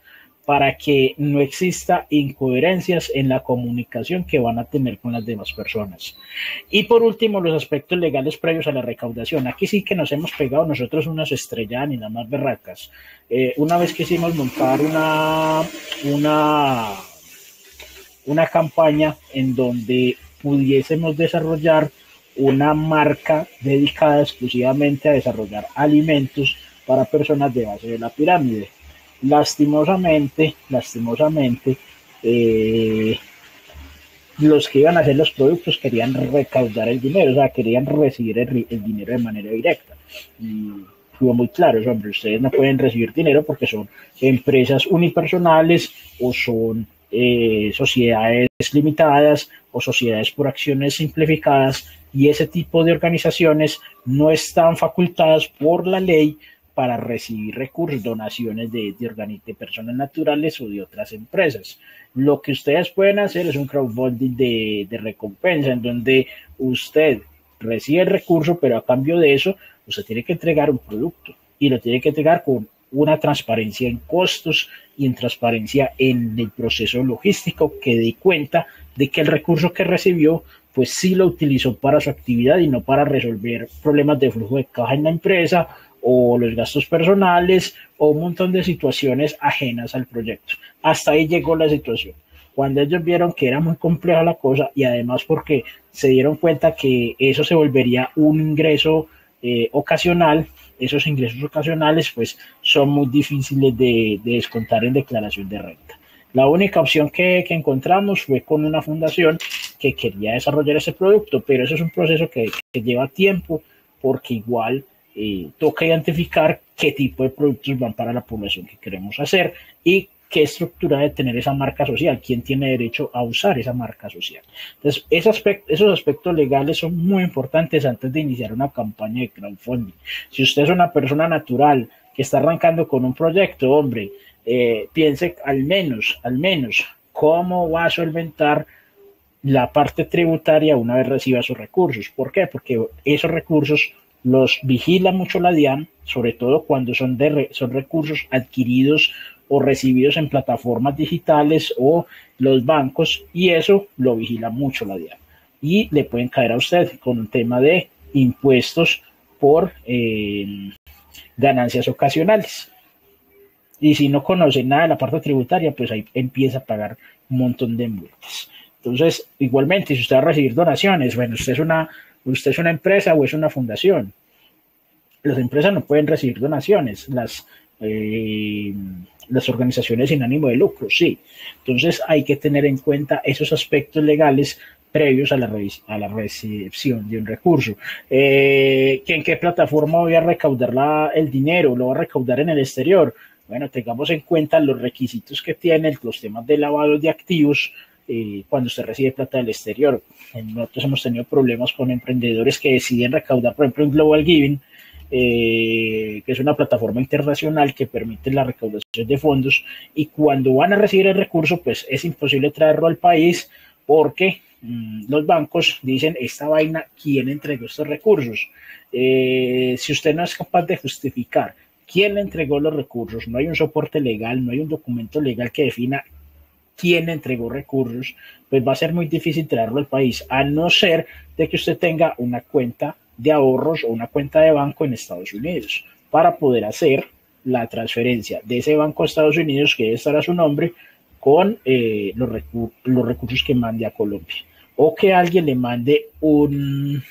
para que no exista incoherencias en la comunicación que van a tener con las demás personas. Y por último, los aspectos legales previos a la recaudación. Aquí sí que nos hemos pegado nosotros unas estrellas y nada más berracas. Una vez quisimos montar una campaña en donde pudiésemos desarrollar una marca dedicada exclusivamente a desarrollar alimentos para personas de base de la pirámide. Lastimosamente, eh, los que iban a hacer los productos querían recaudar el dinero, o sea, querían recibir el dinero de manera directa. Y fue muy claro, hombre, ustedes no pueden recibir dinero porque son empresas unipersonales o son sociedades limitadas o sociedades por acciones simplificadas, y ese tipo de organizaciones no están facultadas por la ley para recibir recursos, donaciones de personas naturales o de otras empresas. Lo que ustedes pueden hacer es un crowdfunding de recompensa, en donde usted recibe el recurso, pero a cambio de eso, usted tiene que entregar un producto y lo tiene que entregar con una transparencia en costos y en transparencia en el proceso logístico, que dé cuenta de que el recurso que recibió pues sí lo utilizó para su actividad y no para resolver problemas de flujo de caja en la empresa o los gastos personales o un montón de situaciones ajenas al proyecto. Hasta ahí llegó la situación. Cuando ellos vieron que era muy compleja la cosa, y además porque se dieron cuenta que eso se volvería un ingreso ocasional, esos ingresos ocasionales pues son muy difíciles de descontar en declaración de renta. La única opción que encontramos fue con una fundación que quería desarrollar ese producto, pero eso es un proceso que lleva tiempo, porque igual toca identificar qué tipo de productos van para la población que queremos hacer y qué estructura debe tener esa marca social, quién tiene derecho a usar esa marca social. Entonces, esos aspectos legales son muy importantes antes de iniciar una campaña de crowdfunding. Si usted es una persona natural que está arrancando con un proyecto, hombre, piense al menos, cómo va a solventar la parte tributaria una vez reciba sus recursos. ¿Por qué? Porque esos recursos los vigila mucho la DIAN, sobre todo cuando son recursos adquiridos o recibidos en plataformas digitales o los bancos, y eso lo vigila mucho la DIAN. Y le pueden caer a usted con un tema de impuestos por ganancias ocasionales. Y si no conoce nada de la parte tributaria, pues ahí empieza a pagar un montón de multas. Entonces, igualmente, si usted va a recibir donaciones, bueno, usted es una empresa o es una fundación. Las empresas no pueden recibir donaciones, las organizaciones sin ánimo de lucro, sí. Entonces, hay que tener en cuenta esos aspectos legales previos a la recepción de un recurso. ¿En qué plataforma voy a recaudar el dinero? ¿Lo voy a recaudar en el exterior? Bueno, tengamos en cuenta los requisitos que tienen los temas de lavado de activos cuando usted recibe plata del exterior. Nosotros hemos tenido problemas con emprendedores que deciden recaudar, por ejemplo, en Global Giving, que es una plataforma internacional que permite la recaudación de fondos, y cuando van a recibir el recurso, pues es imposible traerlo al país porque los bancos dicen, esta vaina, ¿quién entregó estos recursos? Si usted no es capaz de justificar quién le entregó los recursos, no hay un soporte legal, no hay un documento legal que defina quién entregó recursos, pues va a ser muy difícil traerlo al país, a no ser de que usted tenga una cuenta de ahorros o una cuenta de banco en Estados Unidos para poder hacer la transferencia de ese banco a Estados Unidos, que debe estar a su nombre, con los recursos que mande a Colombia, o que alguien le mande un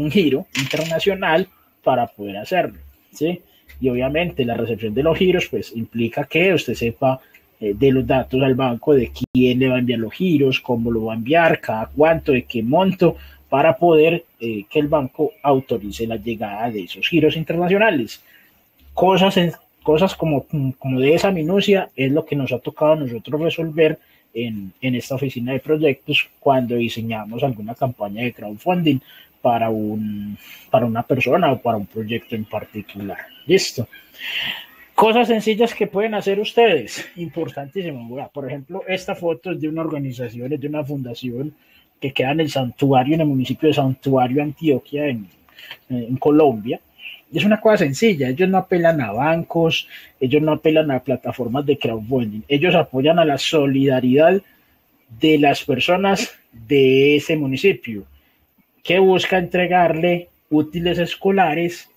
giro internacional para poder hacerlo, ¿sí? Y obviamente la recepción de los giros pues implica que usted sepa de los datos al banco, de quién le va a enviar los giros, cómo lo va a enviar, cada cuánto, de qué monto, para poder que el banco autorice la llegada de esos giros internacionales. Cosas como de esa minucia es lo que nos ha tocado a nosotros resolver en esta oficina de proyectos cuando diseñamos alguna campaña de crowdfunding para una persona o para un proyecto en particular. Listo. Cosas sencillas que pueden hacer ustedes, importantísimo. Por ejemplo, esta foto es de una organización, es de una fundación que queda en el santuario, en el municipio de Santuario, Antioquia, en Colombia. Es una cosa sencilla, ellos no apelan a bancos, ellos no apelan a plataformas de crowdfunding, ellos apoyan a la solidaridad de las personas de ese municipio, que busca entregarle útiles escolares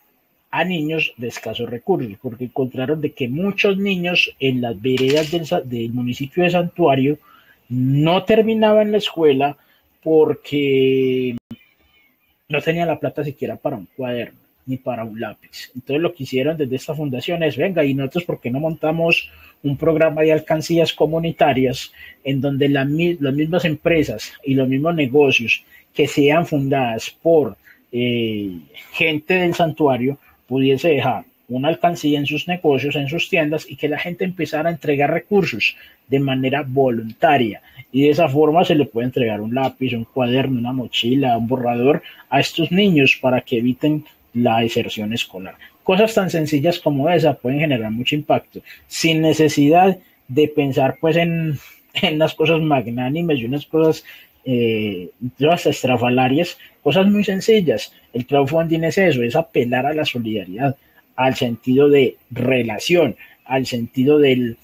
a niños de escasos recursos, porque encontraron de que muchos niños en las veredas del municipio de Santuario no terminaban la escuela porque no tenía la plata siquiera para un cuaderno ni para un lápiz. Entonces lo que hicieron desde esta fundación es, venga, y nosotros, ¿por qué no montamos un programa de alcancías comunitarias en donde las mismas empresas y los mismos negocios que sean fundadas por gente del santuario pudiese dejar una alcancía en sus negocios, en sus tiendas, y que la gente empezara a entregar recursos de manera voluntaria? Y de esa forma se le puede entregar un lápiz, un cuaderno, una mochila, un borrador a estos niños para que eviten la deserción escolar. Cosas tan sencillas como esa pueden generar mucho impacto, sin necesidad de pensar pues en las cosas magnánimes y unas cosas estrafalarias, cosas muy sencillas. El crowdfunding es eso, es apelar a la solidaridad, al sentido de relación, al sentido del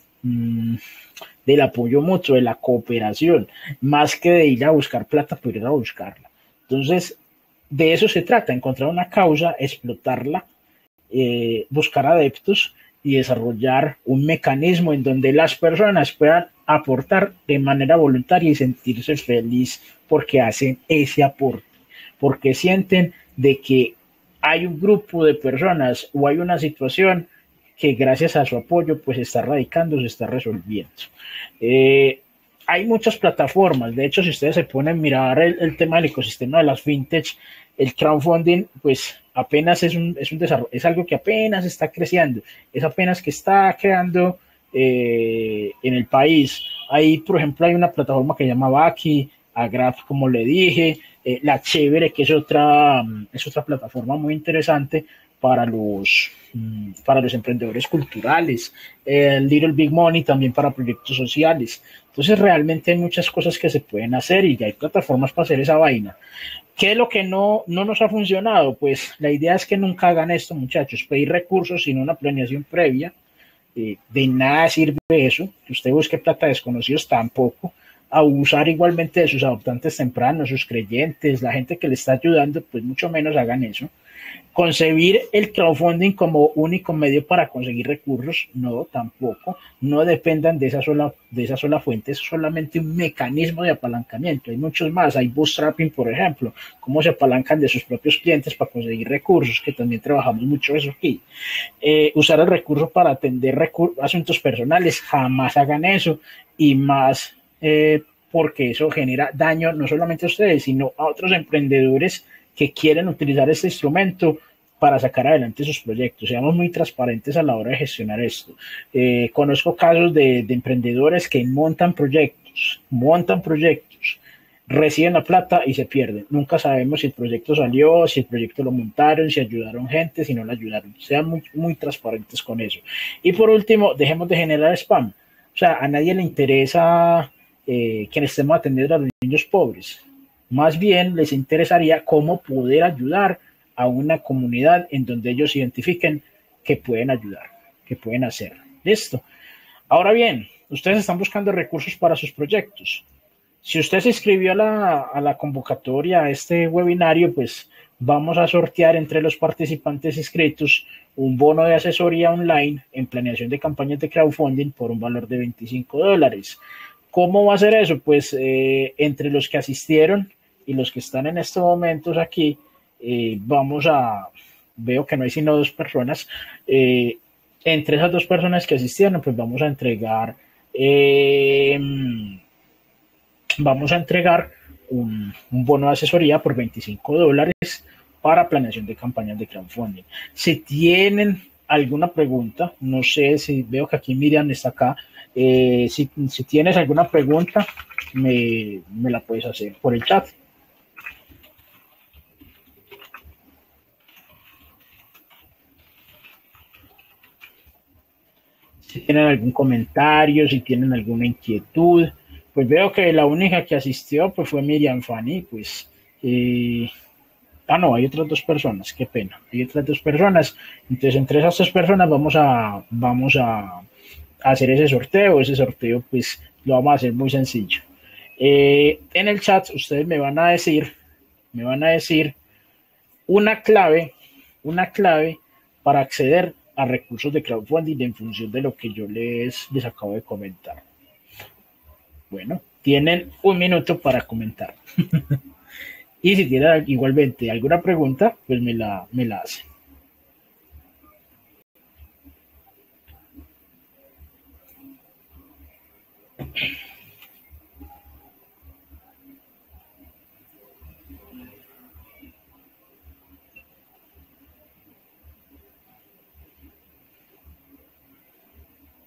apoyo mutuo, de la cooperación, más que de ir a buscar plata por ir a buscarla. Entonces, de eso se trata, encontrar una causa, explotarla, buscar adeptos y desarrollar un mecanismo en donde las personas puedan aportar de manera voluntaria y sentirse feliz porque hacen ese aporte, porque sienten de que hay un grupo de personas o hay una situación que gracias a su apoyo pues está radicando, se está resolviendo. Hay muchas plataformas, de hecho si ustedes se ponen a mirar el tema del ecosistema de las fintech, el crowdfunding pues apenas es un desarrollo, es algo que apenas está creciendo, es apenas que está creando en el país. Ahí, por ejemplo, hay una plataforma que se llama Baki, Agraph, como le dije, La Chévere, que es otra plataforma muy interesante para los emprendedores culturales, Little Big Money también para proyectos sociales. Entonces, realmente hay muchas cosas que se pueden hacer y ya hay plataformas para hacer esa vaina. ¿Qué es lo que no nos ha funcionado? Pues la idea es que nunca hagan esto, muchachos, pedir recursos sin una planeación previa. De nada sirve eso, que usted busque plata de desconocidos tampoco. Abusar igualmente de sus adoptantes tempranos, sus creyentes, la gente que le está ayudando, pues mucho menos hagan eso. Concebir el crowdfunding como único medio para conseguir recursos, no, tampoco. No dependan de esa sola fuente, es solamente un mecanismo de apalancamiento. Hay muchos más, hay bootstrapping, por ejemplo, cómo se apalancan de sus propios clientes para conseguir recursos, que también trabajamos mucho eso aquí. Usar el recurso para atender asuntos personales, jamás hagan eso, y más porque eso genera daño no solamente a ustedes, sino a otros emprendedores que quieren utilizar este instrumento para sacar adelante sus proyectos. Seamos muy transparentes a la hora de gestionar esto. Conozco casos de emprendedores que montan proyectos, reciben la plata y se pierden. Nunca sabemos si el proyecto salió, si el proyecto lo montaron, si ayudaron gente, si no lo ayudaron. Sean muy, muy transparentes con eso. Y por último, dejemos de generar spam. O sea, a nadie le interesa que estemos atendiendo a los niños pobres. Más bien les interesaría cómo poder ayudar a una comunidad en donde ellos identifiquen que pueden ayudar, que pueden hacer. Listo. Ahora bien, ustedes están buscando recursos para sus proyectos. Si usted se inscribió a la convocatoria, a este webinario, pues vamos a sortear entre los participantes inscritos un bono de asesoría online en planeación de campañas de crowdfunding por un valor de $25. ¿Cómo va a ser eso? Pues entre los que asistieron y los que están en estos momentos aquí, veo que no hay sino 2 personas. Entre esas 2 personas que asistieron, pues vamos a entregar un bono de asesoría por $25 para planeación de campañas de crowdfunding. Si tienen alguna pregunta, no sé si veo que aquí Miriam está acá, si tienes alguna pregunta, me la puedes hacer por el chat. Si tienen algún comentario, si tienen alguna inquietud, pues veo que la única que asistió pues fue Miriam Fanny, pues no, hay otras 2 personas, qué pena, hay otras 2 personas, entonces entre esas 2 personas vamos a hacer ese sorteo pues lo vamos a hacer muy sencillo. En el chat ustedes me van a decir una clave para acceder a recursos de crowdfunding en función de lo que yo les acabo de comentar. Bueno, tienen un minuto para comentar. Y si tienen igualmente alguna pregunta, pues me la hacen.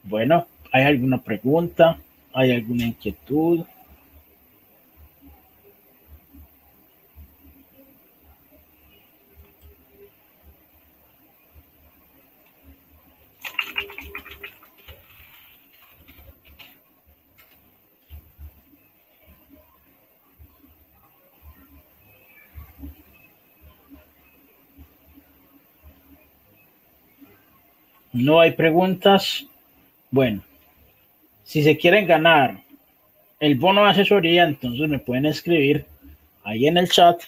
Bueno, ¿hay alguna pregunta? ¿Hay alguna inquietud? ¿No hay preguntas? Bueno, si se quieren ganar el bono de asesoría, entonces me pueden escribir ahí en el chat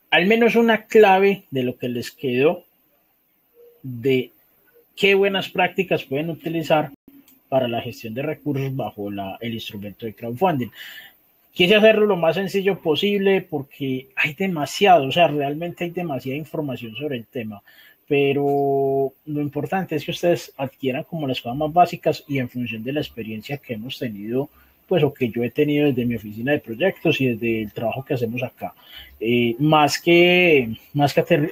al menos una clave de lo que les quedó, de qué buenas prácticas pueden utilizar para la gestión de recursos bajo el instrumento de crowdfunding. Quise hacerlo lo más sencillo posible porque hay demasiado, o sea, realmente hay demasiada información sobre el tema, pero lo importante es que ustedes adquieran como las cosas más básicas y en función de la experiencia que hemos tenido, pues, o que yo he tenido desde mi oficina de proyectos y desde el trabajo que hacemos acá. Más que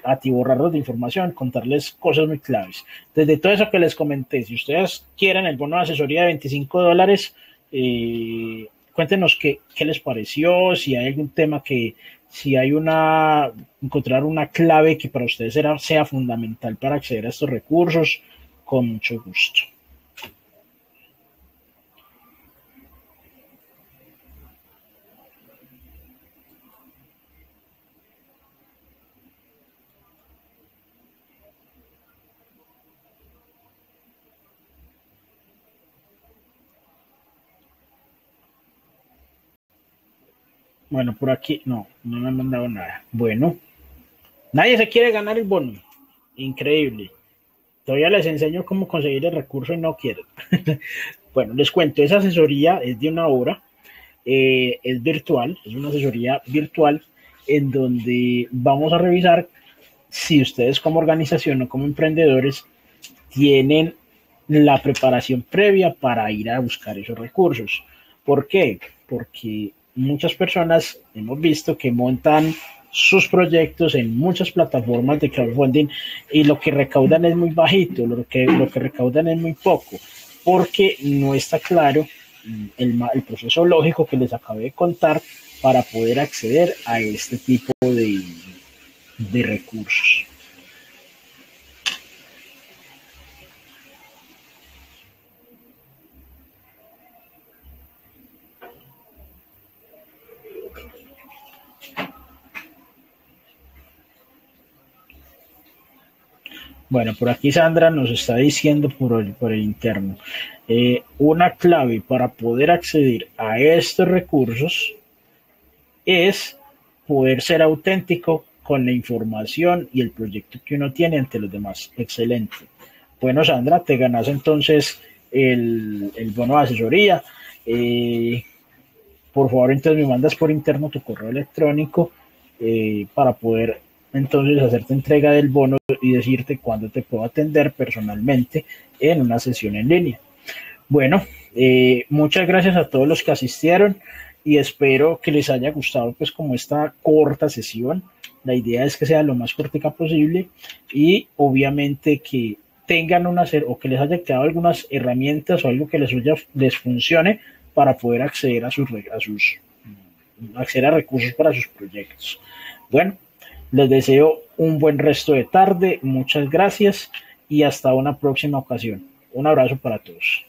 atiborrarlos de información, contarles cosas muy claves. Desde todo eso que les comenté, si ustedes quieren el bono de asesoría de $25, cuéntenos qué les pareció, si hay algún tema si hay encontrar una clave que para ustedes sea fundamental para acceder a estos recursos, con mucho gusto. Bueno, por aquí no me han mandado nada. Bueno, nadie se quiere ganar el bono. Increíble. Todavía les enseño cómo conseguir el recurso y no quieren. Bueno, les cuento, esa asesoría es de 1 hora, es virtual, es una asesoría virtual en donde vamos a revisar si ustedes como organización o como emprendedores tienen la preparación previa para ir a buscar esos recursos. ¿Por qué? Porque muchas personas hemos visto que montan sus proyectos en muchas plataformas de crowdfunding y lo que recaudan es muy bajito, lo que recaudan es muy poco, porque no está claro el proceso lógico que les acabé de contar para poder acceder a este tipo de recursos. Bueno, por aquí Sandra nos está diciendo por el interno, una clave para poder acceder a estos recursos es poder ser auténtico con la información y el proyecto que uno tiene ante los demás. Excelente. Bueno, Sandra, te ganas entonces el bono de asesoría. Por favor, entonces me mandas por interno tu correo electrónico para poder entonces hacerte entrega del bono y decirte cuándo te puedo atender personalmente en una sesión en línea. Bueno, muchas gracias a todos los que asistieron y espero que les haya gustado pues como esta corta sesión. La idea es que sea lo más cortica posible y obviamente que tengan o que les haya quedado algunas herramientas o algo que les funcione para poder acceder acceder a recursos para sus proyectos. Bueno, les deseo un buen resto de tarde, muchas gracias y hasta una próxima ocasión. Un abrazo para todos.